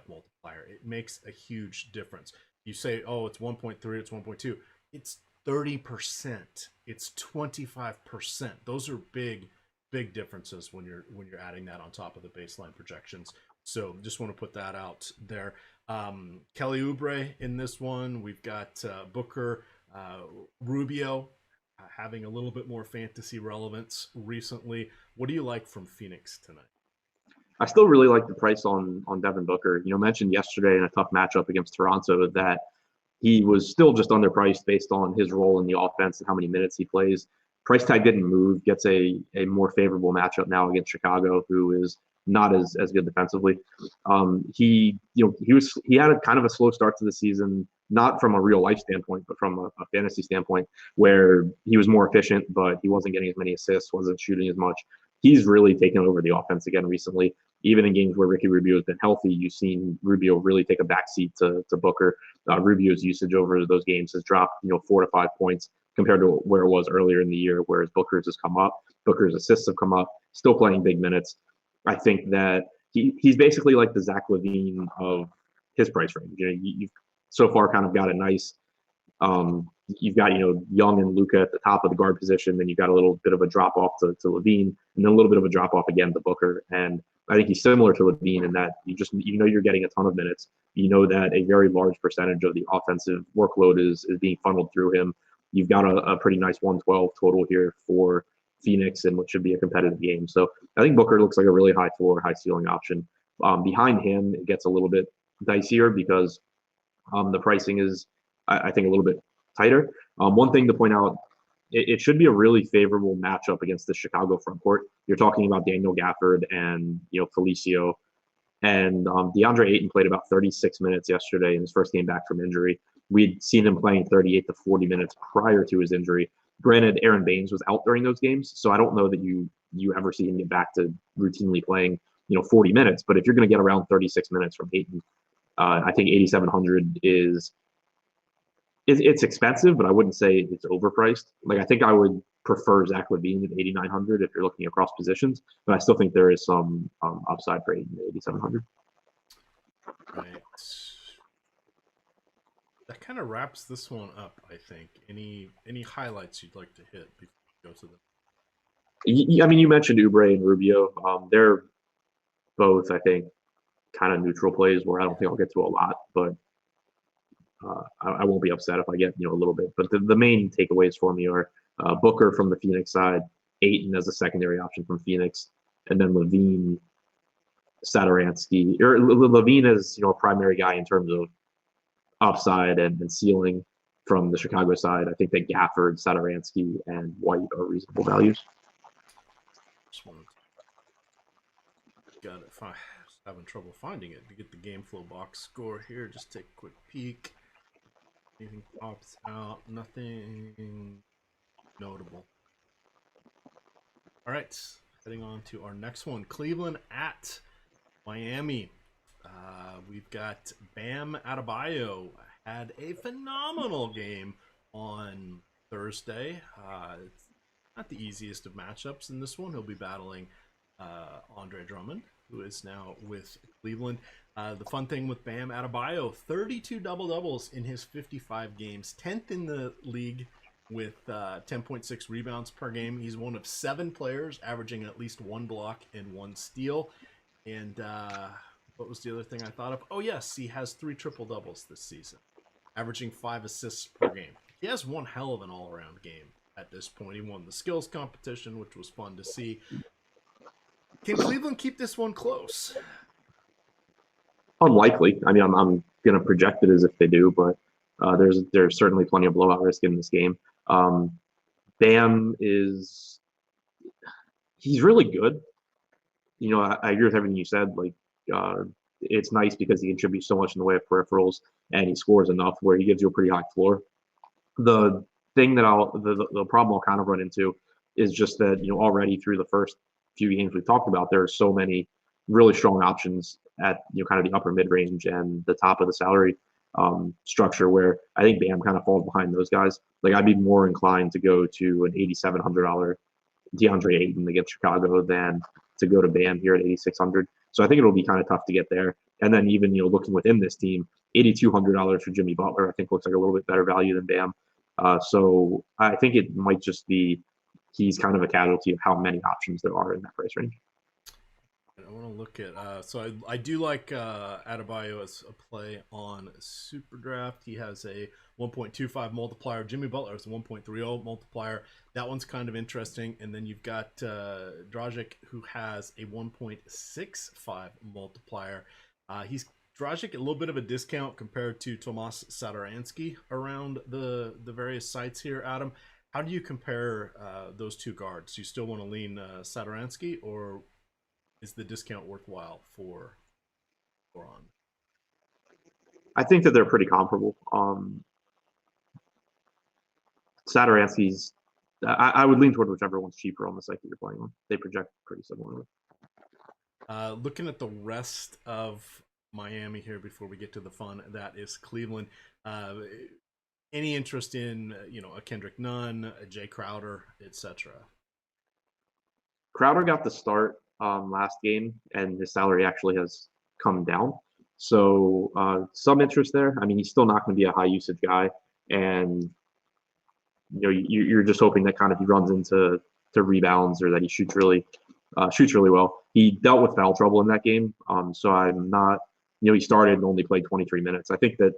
Speaker 1: multiplier. It makes a huge difference. You say, oh, it's 1.3, it's 1.2. It's 30%. It's 25%. Those are big differences when you're adding that on top of the baseline projections. So just want to put that out there. Kelly Oubre in this one. We've got Booker, Rubio, having a little bit more fantasy relevance recently. What do you like from Phoenix tonight?
Speaker 2: I still really like the price on Devin Booker. Mentioned yesterday in a tough matchup against Toronto that he was still just underpriced based on his role in the offense and how many minutes he plays. Price tag didn't move. Gets a more favorable matchup now against Chicago, who is not as good defensively. He had a kind of a slow start to the season, not from a real life standpoint, but from a fantasy standpoint, where he was more efficient, but he wasn't getting as many assists, wasn't shooting as much. He's really taken over the offense again recently. Even in games where Ricky Rubio has been healthy, you've seen Rubio really take a backseat to Booker. Rubio's usage over those games has dropped, 4 to 5 points compared to where it was earlier in the year, whereas Booker's has come up. Booker's assists have come up, still playing big minutes. I think that he's basically like the Zach LaVine of his price range. You've so far kind of got a nice you've got Young and Luka at the top of the guard position, then you've got a little bit of a drop off to LaVine, and then a little bit of a drop off again to Booker. And I think he's similar to LaVine in that you're getting a ton of minutes. You know that a very large percentage of the offensive workload is being funneled through him. You've got a pretty nice 112 total here for Phoenix in what should be a competitive game. So I think Booker looks like a really high floor, high ceiling option. Behind him, it gets a little bit dicier because the pricing is, I think, a little bit tighter. One thing to point out, it should be a really favorable matchup against the Chicago front court. You're talking about Daniel Gafford and Felicio, and DeAndre Ayton played about 36 minutes yesterday in his first game back from injury. We'd seen him playing 38 to 40 minutes prior to his injury. Granted, Aaron Baines was out during those games, so I don't know that you ever see him get back to routinely playing 40 minutes. But if you're going to get around 36 minutes from Ayton, I think 8,700 it's expensive, but I wouldn't say it's overpriced. Like, I think I would prefer Zach LaVine at 8,900 if you're looking across positions, but I still think there is some upside for Ayton at 8,700.
Speaker 1: Right. That kind of wraps this one up, I think. Any highlights you'd like to hit before we go to them?
Speaker 2: I mean, you mentioned Oubre and Rubio. They're both, I think, kind of neutral plays where I don't think I'll get to a lot, but I won't be upset if I get a little bit. But the main takeaways for me are Booker from the Phoenix side, Ayton as a secondary option from Phoenix, and then LaVine, Satoransky, or LaVine as a primary guy in terms of upside and ceiling from the Chicago side. I think that Gafford, Satoransky, and White are reasonable values.
Speaker 1: Just wanted to got it. Having trouble finding it to get the game flow box score here. Just take a quick peek. Anything pops out? Nothing notable. All right, heading on to our next one. Cleveland at Miami. We've got Bam Adebayo had a phenomenal game on Thursday. It's not the easiest of matchups in this one. He'll be battling Andre Drummond, who is now with Cleveland. The fun thing with Bam Adebayo, 32 double-doubles in his 55 games, 10th in the league with 10.6 rebounds per game. He's one of 7 players averaging at least 1 block and 1 steal. And what was the other thing I thought of? Oh, yes, he has 3 triple-doubles this season, averaging 5 assists per game. He has one hell of an all-around game at this point. He won the skills competition, which was fun to see. Can Cleveland keep this one close?
Speaker 2: Unlikely. I mean, I'm going to project it as if they do, but there's certainly plenty of blowout risk in this game. Bam he's really good. I agree with everything you said. Like, it's nice because he contributes so much in the way of peripherals, and he scores enough where he gives you a pretty high floor. The thing that the problem I'll kind of run into is just that already through the first few games we've talked about, there are so many really strong options at kind of the upper mid range and the top of the salary structure, where I think Bam kind of falls behind those guys. Like, I'd be more inclined to go to an $8,700 DeAndre Ayton against Chicago than to go to Bam here at 8,600. So I think it'll be kind of tough to get there. And then even looking within this team, $8,200 for Jimmy Butler I think looks like a little bit better value than Bam. So I think it might just be he's kind of a casualty of how many options there are in that price range.
Speaker 1: I want to look at so I do like Adebayo as a play on SuperDraft. He has a 1.25 multiplier. Jimmy Butler has a 1.30 multiplier. That one's kind of interesting. And then you've got Dragic, who has a 1.65 multiplier. He's Dragic at a little bit of a discount compared to Tomas Satoransky around the various sites here, Adam. How do you compare those two guards? Do you still want to lean Satoransky, or is the discount worthwhile for on?
Speaker 2: I think that they're pretty comparable. Satoransky's, I would lean toward whichever one's cheaper on the site that you're playing on. They project pretty similarly.
Speaker 1: Looking at the rest of Miami here before we get to the fun, that is Cleveland. Any interest in a Kendrick Nunn, a Jay Crowder, etc.?
Speaker 2: Crowder got the start last game, and his salary actually has come down. So some interest there. I mean, he's still not going to be a high usage guy, and you're just hoping that kind of he runs into rebounds or that he shoots really well. He dealt with foul trouble in that game, so I'm not. He started and only played 23 minutes. I think that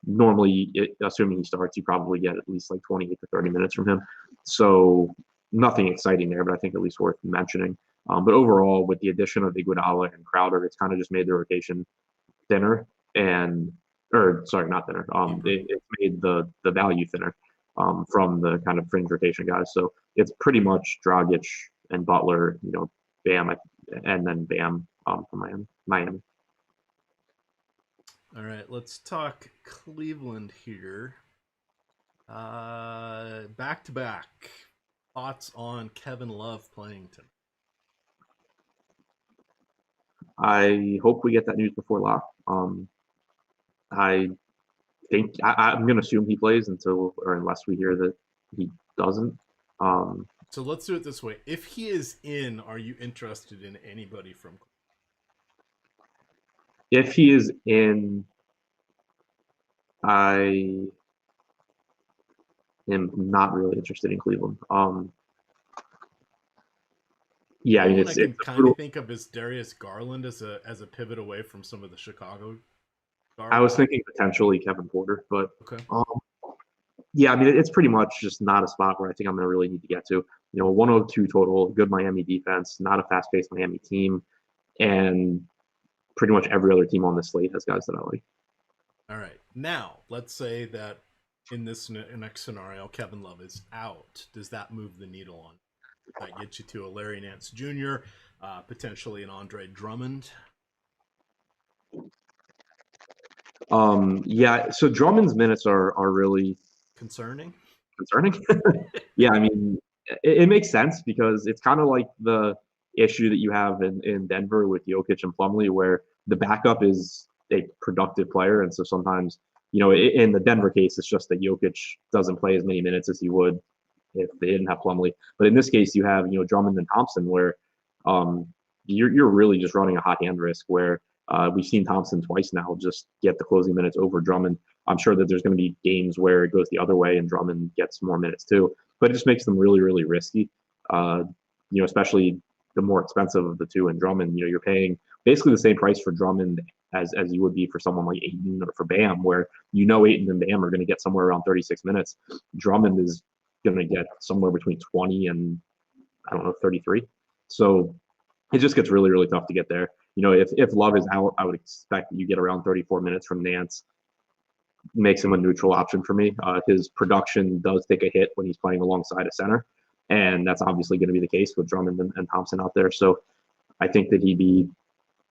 Speaker 2: normally, assuming he starts, you probably get at least like 28 to 30 minutes from him. So nothing exciting there, but I think at least worth mentioning. But overall, with the addition of Iguodala and Crowder, it's kind of just made the rotation thinner and, or sorry, not thinner. It's made the value thinner from the kind of fringe rotation guys. So it's pretty much Dragic and Butler, Bam, and then Bam from Miami.
Speaker 1: All right, let's talk Cleveland here. Back to back. Thoughts on Kevin Love playing tonight?
Speaker 2: I hope we get that news before lock. I think I'm going to assume he plays until or unless we hear that he doesn't.
Speaker 1: So let's do it this way. If he is in, are you interested in anybody from?
Speaker 2: If he is in, I am not really interested in Cleveland. Yeah, I mean,
Speaker 1: I can kind of think of as Darius Garland as a pivot away from some of the Chicago guards.
Speaker 2: I was thinking potentially Kevin Porter, but
Speaker 1: okay.
Speaker 2: Yeah, I mean, it's pretty much just not a spot where I think I'm going to really need to get to. 102 total, good Miami defense, not a fast-paced Miami team, and pretty much every other team on this slate has guys that I like.
Speaker 1: All right. Now, let's say that in this next scenario, Kevin Love is out. Does that move the needle on? That gets you to a Larry Nance Jr., potentially an Andre Drummond.
Speaker 2: Yeah, so Drummond's minutes are really
Speaker 1: concerning.
Speaker 2: Yeah, I mean, it makes sense because it's kind of like the issue that you have in Denver with Jokic and Plumlee, where the backup is a productive player, and so sometimes, in the Denver case, it's just that Jokic doesn't play as many minutes as he would if they didn't have Plumlee. But in this case, you have Drummond and Thompson, where you're really just running a hot hand risk. Where we've seen Thompson twice now just get the closing minutes over Drummond. I'm sure that there's going to be games where it goes the other way and Drummond gets more minutes too. But it just makes them really, really risky. Especially the more expensive of the two. And Drummond, you're paying basically the same price for Drummond as you would be for someone like Ayton or for Bam, where Ayton and Bam are going to get somewhere around 36 minutes. Drummond is going to get somewhere between 20 and 33. So it just gets really, really tough to get there. If Love is out, I would expect that you get around 34 minutes from Nance. Makes him a neutral option for me. His production does take a hit when he's playing alongside a center, and that's obviously going to be the case with Drummond and Thompson out there. So I think that he'd be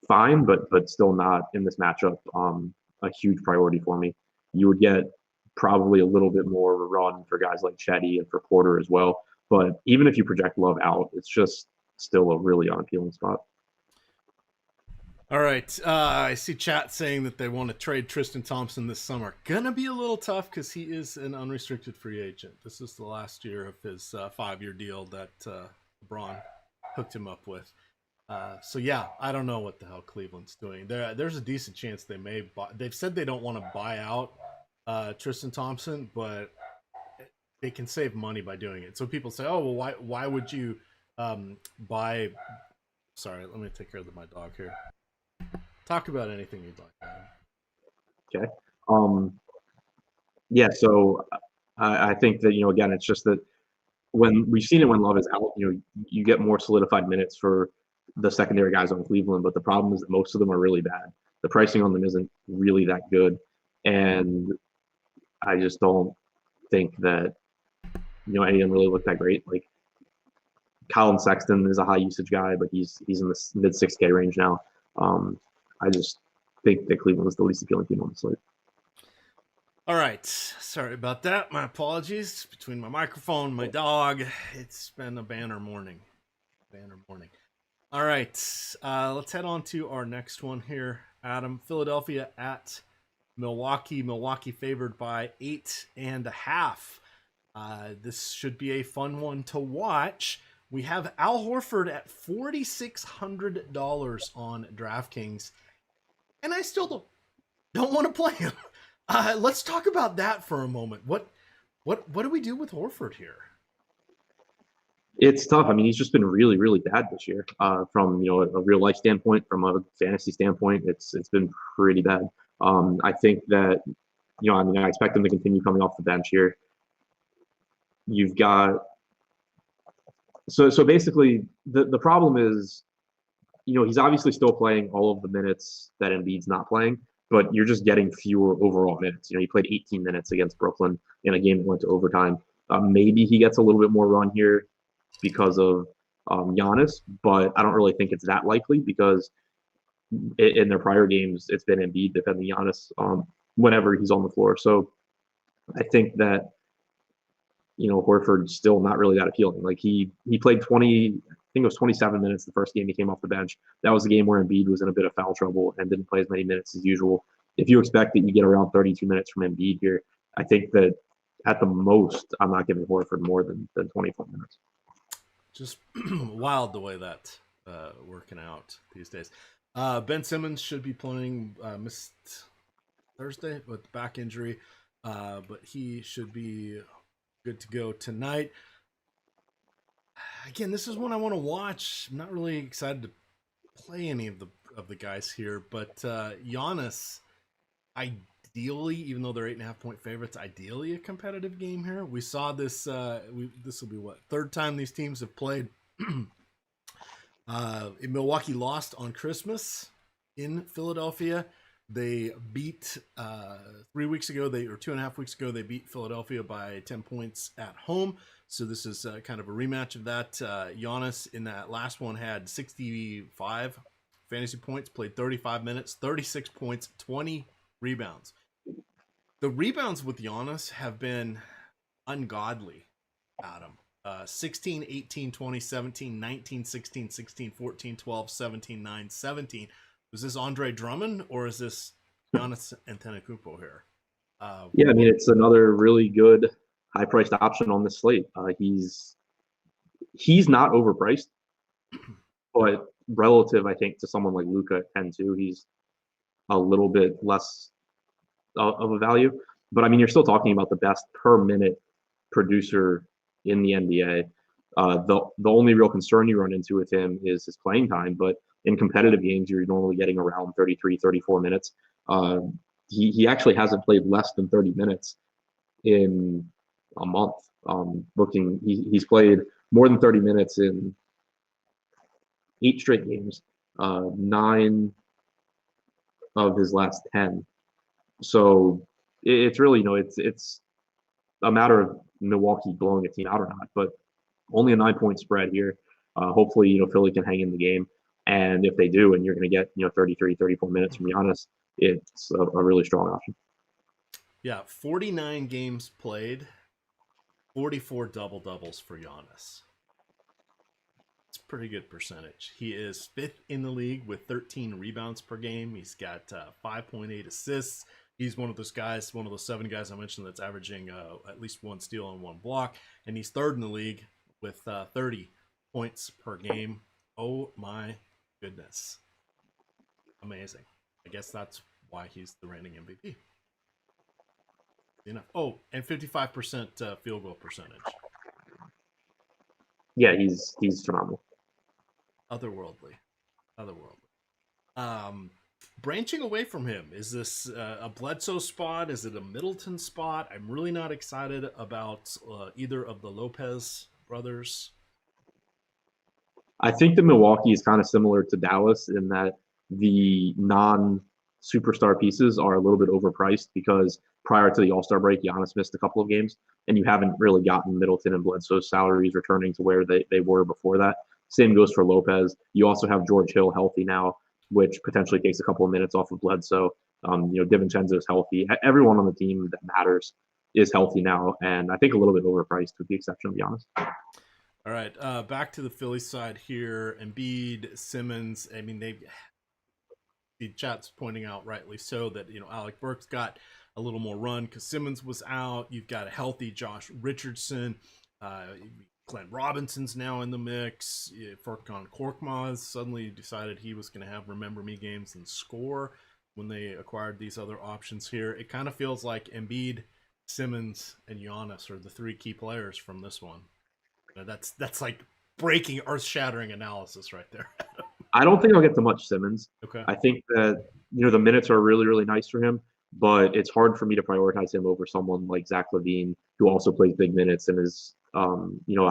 Speaker 2: fine, but still not in this matchup a huge priority for me. You would get probably a little bit more run for guys like Chetty and for Porter as well. But even if you project Love out, it's just still a really unappealing spot.
Speaker 1: All right. I see chat saying that they want to trade Tristan Thompson this summer. Gonna be a little tough because he is an unrestricted free agent. This is the last year of his 5-year deal that LeBron hooked him up with. So yeah, I don't know what the hell Cleveland's doing. There's a decent chance they may buy. They've said they don't want to buy out Tristan Thompson, but they can save money by doing it. So people say, "Oh, well, why would you buy?" Sorry, let me take care of my dog here. Talk about anything you'd like.
Speaker 2: Okay. Yeah. So I think that again, it's just that when we've seen it when Love is out, you get more solidified minutes for the secondary guys on Cleveland. But the problem is that most of them are really bad. The pricing on them isn't really that good, and I just don't think that any of them really look that great. Like Colin Sexton is a high usage guy, but he's in the mid 6K range now. I just think that Cleveland is the least appealing team on the slate.
Speaker 1: All right. Sorry about that. My apologies. Between my microphone and my dog, it's been a banner morning. All right. Let's head on to our next one here. Adam, Philadelphia at Milwaukee. Milwaukee favored by 8.5. This should be a fun one to watch. We have Al Horford at $4,600 on DraftKings, and I still don't want to play him. Let's talk about that for a moment. What do we do with Horford here?
Speaker 2: It's tough. I mean, he's just been really, really bad this year. From a real life standpoint, from a fantasy standpoint, it's been pretty bad. I think that I expect him to continue coming off the bench here. You've got So basically, the problem is, he's obviously still playing all of the minutes that Embiid's not playing, but you're just getting fewer overall minutes. He played 18 minutes against Brooklyn in a game that went to overtime. Maybe he gets a little bit more run here because of Giannis, but I don't really think it's that likely because in their prior games, it's been Embiid defending Giannis whenever he's on the floor. So I think that Horford's still not really that appealing. Like he played 20, I think it was 27 minutes the first game he came off the bench. That was the game where Embiid was in a bit of foul trouble and didn't play as many minutes as usual. If you expect that you get around 32 minutes from Embiid here, I think that at the most, I'm not giving Horford more than 24 minutes.
Speaker 1: Just wild the way that working out these days. Ben Simmons should be playing, missed Thursday with back injury, but he should be good to go tonight. Again, this is one I want to watch. I'm not really excited to play any of the guys here, but Giannis, ideally, even though they're 8.5 point favorites, ideally a competitive game here. We saw this. This will be what, third time these teams have played. Milwaukee lost on Christmas in Philadelphia. They beat 3 weeks ago, or 2.5 weeks ago, they beat Philadelphia by 10 points at home. So this is kind of a rematch of that. Giannis in that last one had 65 fantasy points, played 35 minutes, 36 points, 20 rebounds. The rebounds with Giannis have been ungodly, Adam. 16, 18, 20, 17, 19, 16, 16, 14, 12, 17, 9, 17. Was this Andre Drummond or is this Giannis Antetokounmpo here?
Speaker 2: Yeah, I mean, it's another really good high-priced option on this slate. He's not overpriced, but relative, I think, to someone like Luka at 10-2, he's a little bit less of a value. But I mean, you're still talking about the best per minute producer in the NBA. The only real concern you run into with him is his playing time, but in competitive games, you're normally getting around 33, 34 minutes. He actually hasn't played less than 30 minutes in a month. He's played more than 30 minutes in 8 straight games, 9 of his last 10. So it's really, it's a matter of Milwaukee blowing a team out or not, but only a 9-point spread here. Hopefully, Philly can hang in the game. And if they do, and you're going to get, 33, 34 minutes from Giannis, it's a really strong option.
Speaker 1: Yeah, 49 games played, 44 double-doubles for Giannis. It's a pretty good percentage. He is 5th in the league with 13 rebounds per game. He's got 5.8 assists. He's one of those guys, one of those 7 guys I mentioned that's averaging at least 1 steal and 1 block. And he's 3rd in the league with 30 points per game. Oh my goodness. Amazing. I guess that's why he's the reigning MVP. Oh, and 55% field goal percentage.
Speaker 2: Yeah, he's phenomenal.
Speaker 1: Otherworldly. Branching away from him, is this a Bledsoe spot? Is it a Middleton spot? I'm really not excited about either of the Lopez brothers.
Speaker 2: I think that Milwaukee is kind of similar to Dallas in that the non-superstar pieces are a little bit overpriced because prior to the All-Star break, Giannis missed a couple of games, and you haven't really gotten Middleton and Bledsoe's salaries returning to where they were before that. Same goes for Lopez. You also have George Hill healthy now, which potentially takes a couple of minutes off of Bledsoe. DiVincenzo is healthy. Everyone on the team that matters is healthy now, and I think a little bit overpriced with the exception of Giannis.
Speaker 1: All right, back to the Philly side here. Embiid, Simmons. I mean, the chat's pointing out rightly so that Alec Burks got a little more run because Simmons was out. You've got a healthy Josh Richardson. Glenn Robinson's now in the mix. Furkan Korkmaz suddenly decided he was going to have Remember Me games and score when they acquired these other options here. It kind of feels like Embiid, Simmons, and Giannis are the 3 key players from this one. That's like breaking, earth-shattering analysis right there.
Speaker 2: I don't think I'll get to much Simmons.
Speaker 1: Okay.
Speaker 2: I think that the minutes are really, really nice for him, but it's hard for me to prioritize him over someone like Zach LaVine, who also plays big minutes and is a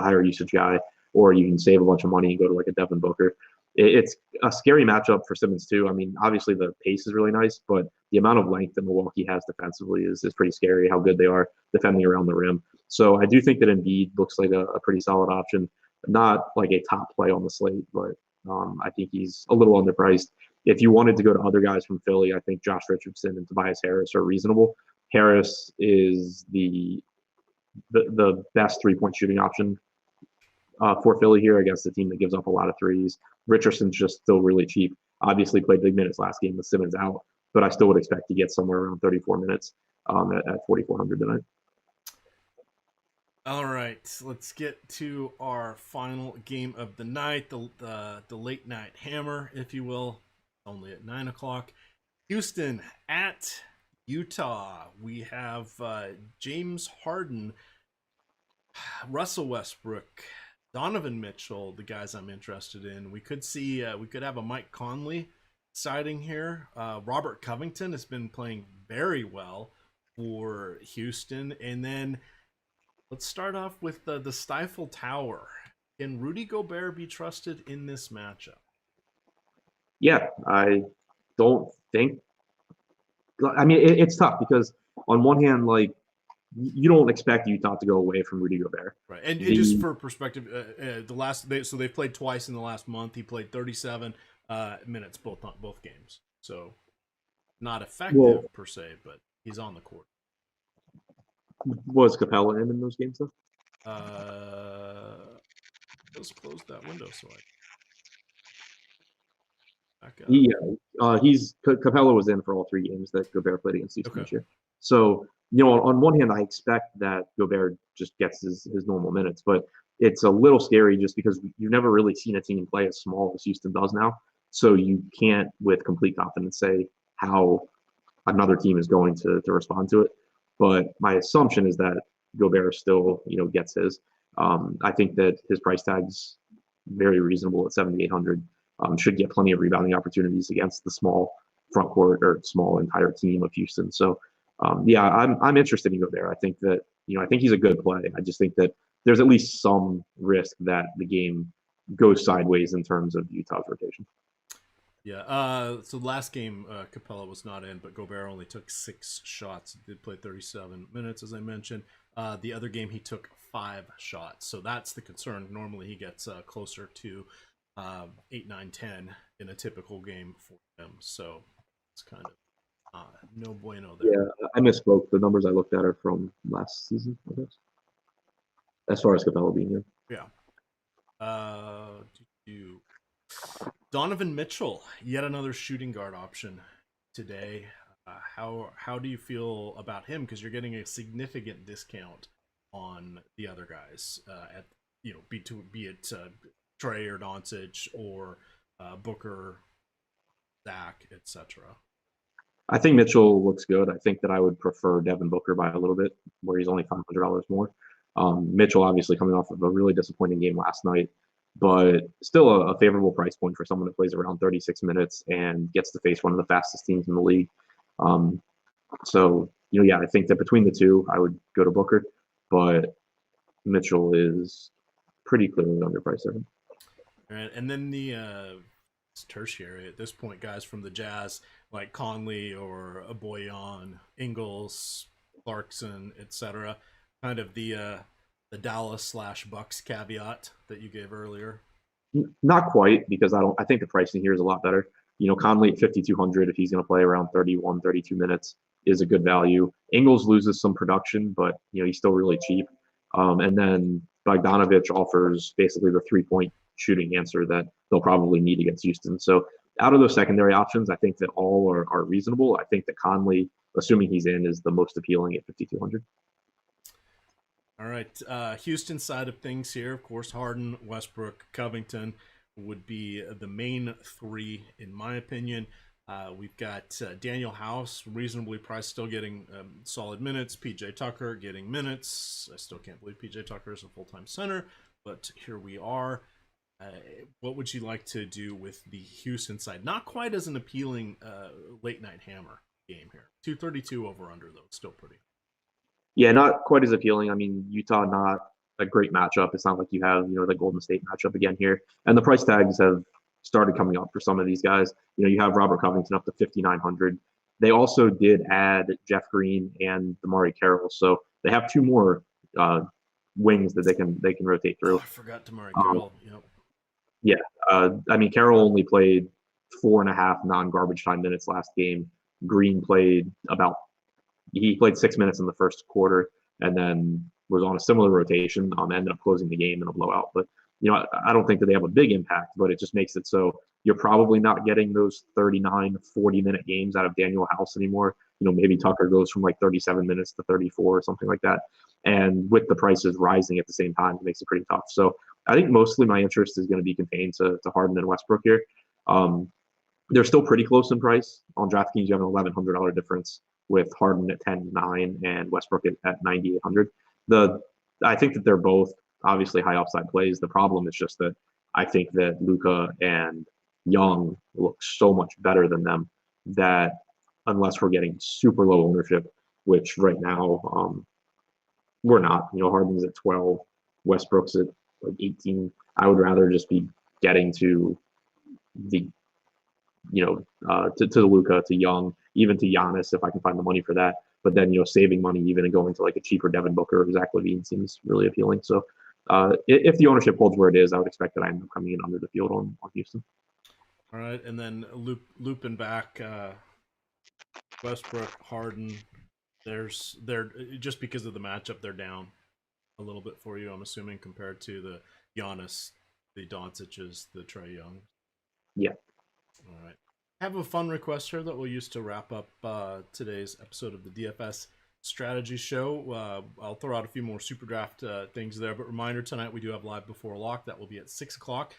Speaker 2: higher usage guy. or you can save a bunch of money and go to like a Devin Booker. It's a scary matchup for Simmons too. I mean, obviously the pace is really nice, but the amount of length that Milwaukee has defensively is pretty scary. How good they are defending around the rim. So I do think that Embiid looks like a pretty solid option. Not like a top play on the slate, but I think he's a little underpriced. If you wanted to go to other guys from Philly, I think Josh Richardson and Tobias Harris are reasonable. Harris is the best 3-point shooting option for Philly here against a team that gives up a lot of threes. Richardson's just still really cheap. Obviously played big minutes last game with Simmons out, but I still would expect to get somewhere around 34 minutes at 4,400 tonight.
Speaker 1: All right, let's get to our final game of the night, the late night hammer, if you will, only at 9 o'clock. Houston at Utah. We have James Harden, Russell Westbrook, Donovan Mitchell, the guys I'm interested in. We could have a Mike Conley sighting here. Robert Covington has been playing very well for Houston, and then let's start off with the Stifle Tower. Can Rudy Gobert be trusted in this matchup?
Speaker 2: Yeah, I don't think. I mean, it's tough because on one hand, like you don't expect Utah to go away from Rudy Gobert,
Speaker 1: right? And just for perspective, so they've played twice in the last month. He played 37 minutes both games, so not effective per se, but he's on the court.
Speaker 2: Was Capella in those games though?
Speaker 1: Let's close that window so
Speaker 2: Capella was in for all 3 games that Gobert played against Houston this year. So, on one hand, I expect that Gobert just gets his normal minutes, but it's a little scary just because you've never really seen a team play as small as Houston does now. So you can't, with complete confidence, say how another team is going to respond to it. But my assumption is that Gobert still, gets his. I think that his price tag's very reasonable at 7,800. Should get plenty of rebounding opportunities against the small front court or small entire team of Houston. So, I'm interested in Gobert. I think that I think he's a good play. I just think that there's at least some risk that the game goes sideways in terms of Utah's rotation.
Speaker 1: Yeah. So last game, Capella was not in, but Gobert only took 6 shots. He did play 37 minutes, as I mentioned. The other game, he took 5 shots. So that's the concern. Normally, he gets closer to 8, 9, 10 in a typical game for him. So it's kind of no bueno there.
Speaker 2: Yeah, I misspoke. The numbers I looked at are from last season, I guess. As far as Capella being here.
Speaker 1: Yeah. Donovan Mitchell, yet another shooting guard option today. How do you feel about him? Because you're getting a significant discount on the other guys at be it Trae or Doncic or Booker, Zach, etc.
Speaker 2: I think Mitchell looks good. I think that I would prefer Devin Booker by a little bit, where he's only $500 more. Mitchell obviously coming off of a really disappointing game last night, but still a favorable price point for someone that plays around 36 minutes and gets to face one of the fastest teams in the league. I think that between the two, I would go to Booker, but Mitchell is pretty clearly underpriced there.
Speaker 1: All right, and then it's tertiary at this point, guys from the Jazz like Conley or Boyan, Ingles, Clarkson, etc. Kind of the Dallas / Bucks caveat that you gave earlier.
Speaker 2: Not quite, because I think the pricing here is a lot better. Conley at 5,200, if he's going to play around 31, 32 minutes, is a good value. Ingles loses some production, but he's still really cheap. And then Bogdanovich offers basically the 3-point shooting answer that they'll probably need against Houston. So out of those secondary options, I think that all are reasonable. I think that Conley, assuming he's in, is the most appealing at 5,200.
Speaker 1: All right. Houston side of things here, of course, Harden, Westbrook, Covington would be the main 3, in my opinion. We've got Daniel House, reasonably priced, still getting solid minutes. PJ Tucker getting minutes. I still can't believe PJ Tucker is a full-time center, but here we are. What would you like to do with the Houston side? Not quite as an appealing late-night hammer game here. 232 over-under, though. Still pretty.
Speaker 2: Yeah, not quite as appealing. I mean, Utah not a great matchup. It's not like you have, the Golden State matchup again here. And the price tags have started coming up for some of these guys. You have Robert Covington up to 5,900. They also did add Jeff Green and Damari Carroll, so they have two more wings that they can rotate through.
Speaker 1: I forgot Damari Carroll. Yep.
Speaker 2: Yeah, Carroll only played 4.5 non-garbage time minutes last game. Green played he played 6 minutes in the first quarter, and then was on a similar rotation. Ended up closing the game in a blowout. But I don't think that they have a big impact, but it just makes it so you're probably not getting those 39, 40-minute games out of Daniel House anymore. Maybe Tucker goes from like 37 minutes to 34 or something like that. And with the prices rising at the same time, it makes it pretty tough. So I think mostly my interest is going to be contained to Harden and Westbrook here. They're still pretty close in price. On DraftKings, you have an $1,100 difference with Harden at 10.9 and Westbrook at 9,800. I think that they're both obviously high upside plays. The problem is just that I think that Luka and Young look so much better than them that unless we're getting super low ownership, which right now we're not. Harden's at 12, Westbrook's at like 18. I would rather just be getting to the to Luka, to Young, even to Giannis if I can find the money for that. But then saving money even and going to like a cheaper Devin Booker or Zach LaVine seems really appealing. So if the ownership holds where it is, I would expect that I end up coming in under the field on Houston.
Speaker 1: All right, and then looping back, Westbrook, Harden. They're just because of the matchup, they're down a little bit for you. I'm assuming compared to the Giannis, the Doncic's, the Trae Young.
Speaker 2: Yeah.
Speaker 1: All right. I have a fun request here that we'll use to wrap up today's episode of the DFS Strategy Show. I'll throw out a few more SuperDraft things there, but reminder, tonight we do have Live Before Lock. That will be at 6 o'clock,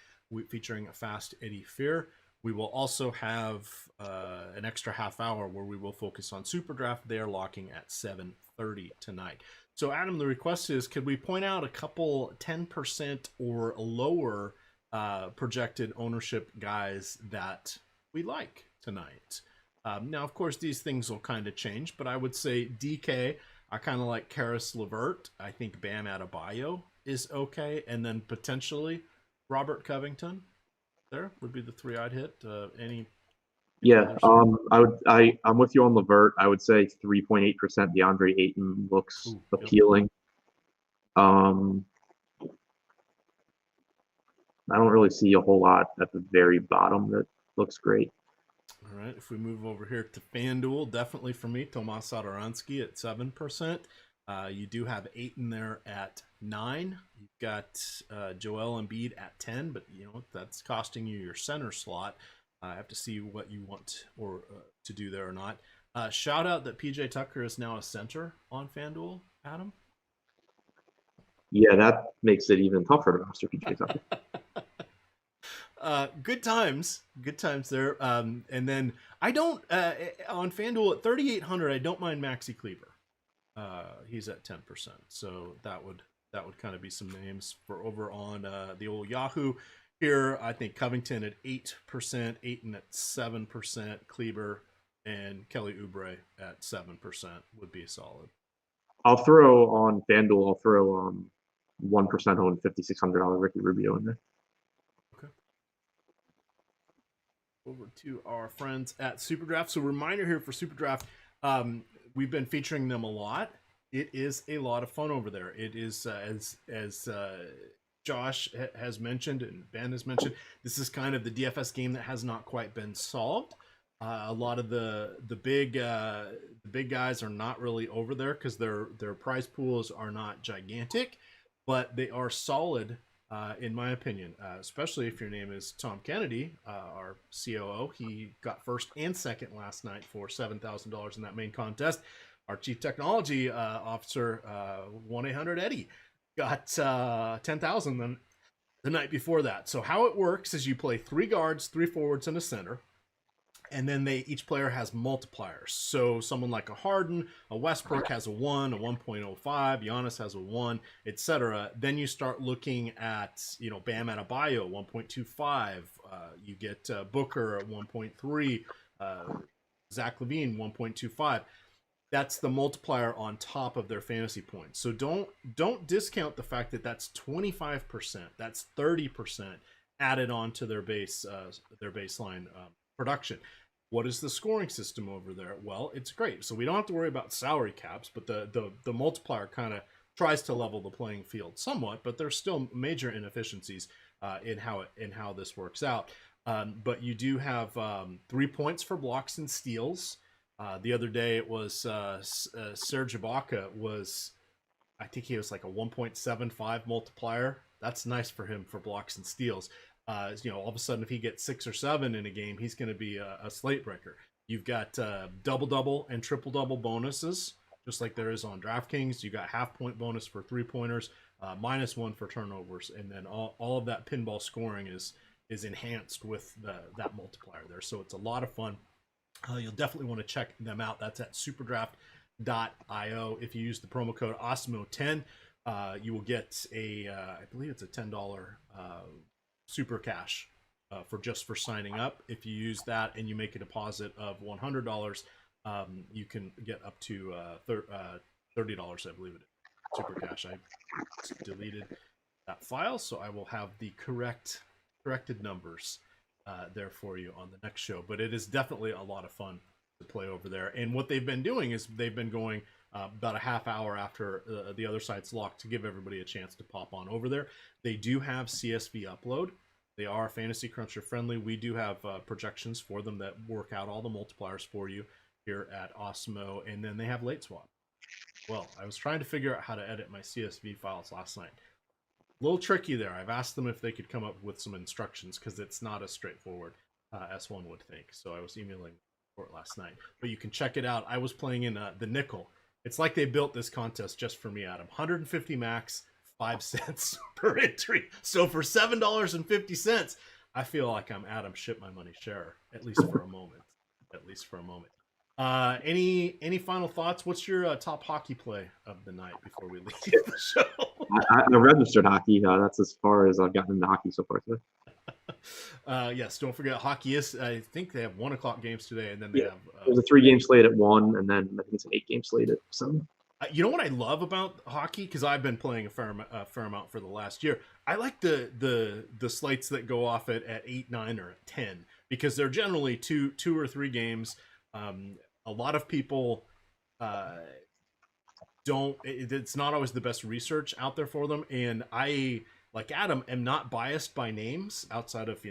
Speaker 1: featuring Fast Eddie Fear. We will also have an extra half hour where we will focus on SuperDraft. They are locking at 7:30 tonight. So, Adam, the request is, could we point out a couple 10% or lower projected ownership guys that we like tonight? Now, of course, these things will kind of change, but I would say DK, I kind of like Karis LeVert. I think Bam Adebayo is okay. And then potentially Robert Covington. There would be the three I'd hit.
Speaker 2: Yeah, I'm with you on LeVert. I would say 3.8% DeAndre Ayton looks appealing. Yep. I don't really see a whole lot at the very bottom that looks great.
Speaker 1: All right, if we move over here to FanDuel, definitely for me, Tomas Satoransky at 7%. You do have Ayton there at 9. You've got Joel Embiid at 10, but that's costing you your center slot. I have to see what you want to do there or not. Shout out that PJ Tucker is now a center on FanDuel, Adam.
Speaker 2: Yeah, that makes it even tougher to roster PJ Tucker.
Speaker 1: Good times there. And then I don't on FanDuel at 3,800. I don't mind Maxi Kleber. He's at 10%, so that would kind of be some names for over on the old Yahoo. Here, I think Covington at 8%, Ayton at 7%, Kleber and Kelly Oubre at 7% would be solid.
Speaker 2: I'll throw on FanDuel. 1% on $5,600 Ricky Rubio in there.
Speaker 1: Okay. Over to our friends at SuperDraft. So, reminder here for SuperDraft, we've been featuring them a lot. It is a lot of fun over there. It is as Josh has mentioned and Ben has mentioned, this is kind of the DFS game that has not quite been solved. A lot of the big guys are not really over there because their prize pools are not gigantic, but they are solid in my opinion. Especially if your name is Tom Kennedy, our COO. He got first and second last night for $7,000 in that main contest. Our chief technology officer, 1-800-EDDIE, got 10,000 the night before that. So how it works is you play 3 guards, 3 forwards, and a center. And then each player has multipliers. So someone like a Harden, a Westbrook has a 1, a 1.05, Giannis has a 1, etc. Then you start looking at, Bam Adebayo, 1.25. You get Booker at 1.3, Zach LaVine, 1.25. that's the multiplier on top of their fantasy points. So don't discount the fact that that's 25%, that's 30% added on to their baseline production. What is the scoring system over there? Well, it's great. So we don't have to worry about salary caps, but the multiplier kind of tries to level the playing field somewhat, but there's still major inefficiencies in how this works out. But you do have 3 points for blocks and steals. The other day it was Serge Ibaka was, I think he was like a 1.75 multiplier. That's nice for him for blocks and steals. All of a sudden, if he gets 6 or 7 in a game, he's going to be a slate breaker. You've got double and triple bonuses, just like there is on DraftKings. You got half-point bonus for 3-pointers, -1 for turnovers, and then all of that pinball scoring is enhanced with that multiplier there. So it's a lot of fun. You'll definitely want to check them out. That's at SuperDraft.io. If you use the promo code Awesemo10, you will get I believe it's a $10 super cash for signing up. If you use that and you make a deposit of $100, you can get up to $30, I believe it is. Super cash. I deleted that file, so I will have the corrected numbers there for you on the next show. But it is definitely a lot of fun to play over there. And what they've been doing is they've been going about a half hour after the other site's locked to give everybody a chance to pop on over there. They do have CSV upload. They are Fantasy Cruncher friendly. We do have projections for them that work out all the multipliers for you here at Awesemo. And then they have late swap. Well, I was trying to figure out how to edit my CSV files last night. A little tricky there. I've asked them if they could come up with some instructions because it's not as straightforward as one would think. So I was emailing for it last night. But you can check it out. I was playing in the nickel. It's like they built this contest just for me, Adam. 150 max, 5 cents per entry. So for $7.50, I feel like I'm Adam Ship My Money sharer, at least for a moment. Any final thoughts? What's your top hockey play of the night before we leave the show?
Speaker 2: I registered hockey. That's as far as I've gotten into hockey so far today.
Speaker 1: Yes, don't forget hockey is. I think they have 1:00 games today, and then they have.
Speaker 2: There's a 3-game slate at 1, and then I think it's an 8-game slate at 7.
Speaker 1: You know what I love about hockey, because I've been playing a fair amount for the last year. I like the slates that go off at 8, 9, or 10 because they're generally two or 3 games. A lot of people don't. It's not always the best research out there for them, and I, like Adam, am not biased by names outside of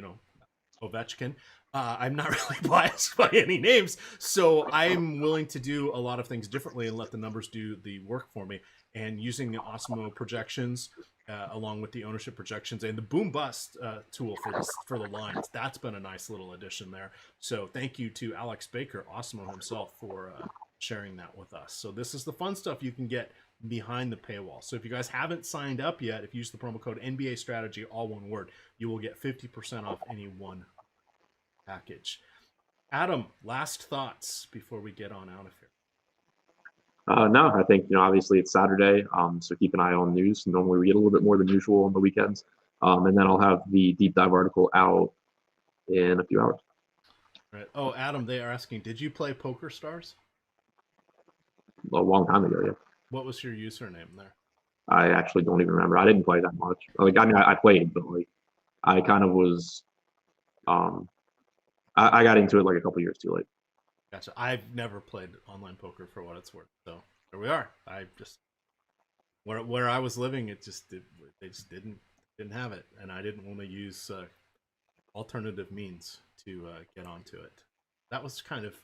Speaker 1: Ovechkin. I'm not really biased by any names, so I'm willing to do a lot of things differently and let the numbers do the work for me. And using the Awesemo projections, along with the ownership projections and the boom bust tool for the lines, that's been a nice little addition there. So thank you to Alex Baker, Awesemo himself, for sharing that with us. So this is the fun stuff you can get behind the paywall. So if you guys haven't signed up yet, if you use the promo code NBA Strategy, all one word, you will get 50% off any one package. Adam, last thoughts before we get on out of here?
Speaker 2: No, I think obviously it's Saturday, so keep an eye on news. Normally we get a little bit more than usual on the weekends, and then I'll have the deep dive article out in a few hours.
Speaker 1: Right. Oh, Adam, they are asking, did you play Poker Stars?
Speaker 2: A long time ago, yeah.
Speaker 1: What was your username there?
Speaker 2: I actually don't even remember. I didn't play that much. I played, but I kind of was. I got into it like a couple years too late.
Speaker 1: Gotcha. I've never played online poker for what it's worth. So there we are. I just where I was living, they just didn't have it, and I didn't want to use alternative means to get onto it. That was kind of,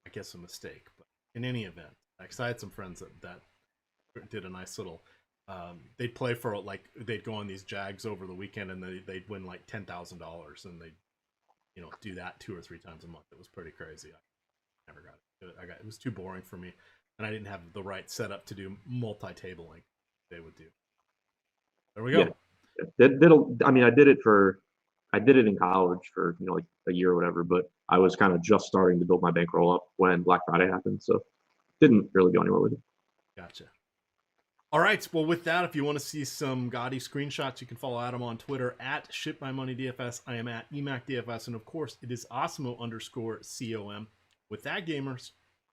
Speaker 1: I guess, a mistake. But in any event, because I had some friends that did a nice little. They'd play for they'd go on these jags over the weekend, and they'd win like $10,000, and they'd do that 2 or 3 times a month. It was pretty crazy. I never got it. It was too boring for me, and I didn't have the right setup to do multi-table like they would do. There we go.
Speaker 2: Yeah. I did it in college for like a year or whatever, but I was kind of just starting to build my bankroll up when Black Friday happened, so didn't really go anywhere with it.
Speaker 1: Gotcha. All right. Well, with that, if you want to see some gaudy screenshots, you can follow Adam on Twitter at ShipMyMoneyDFS. I am at EMACDFS. And of course, it is Awesemo_COM. With that, gamers,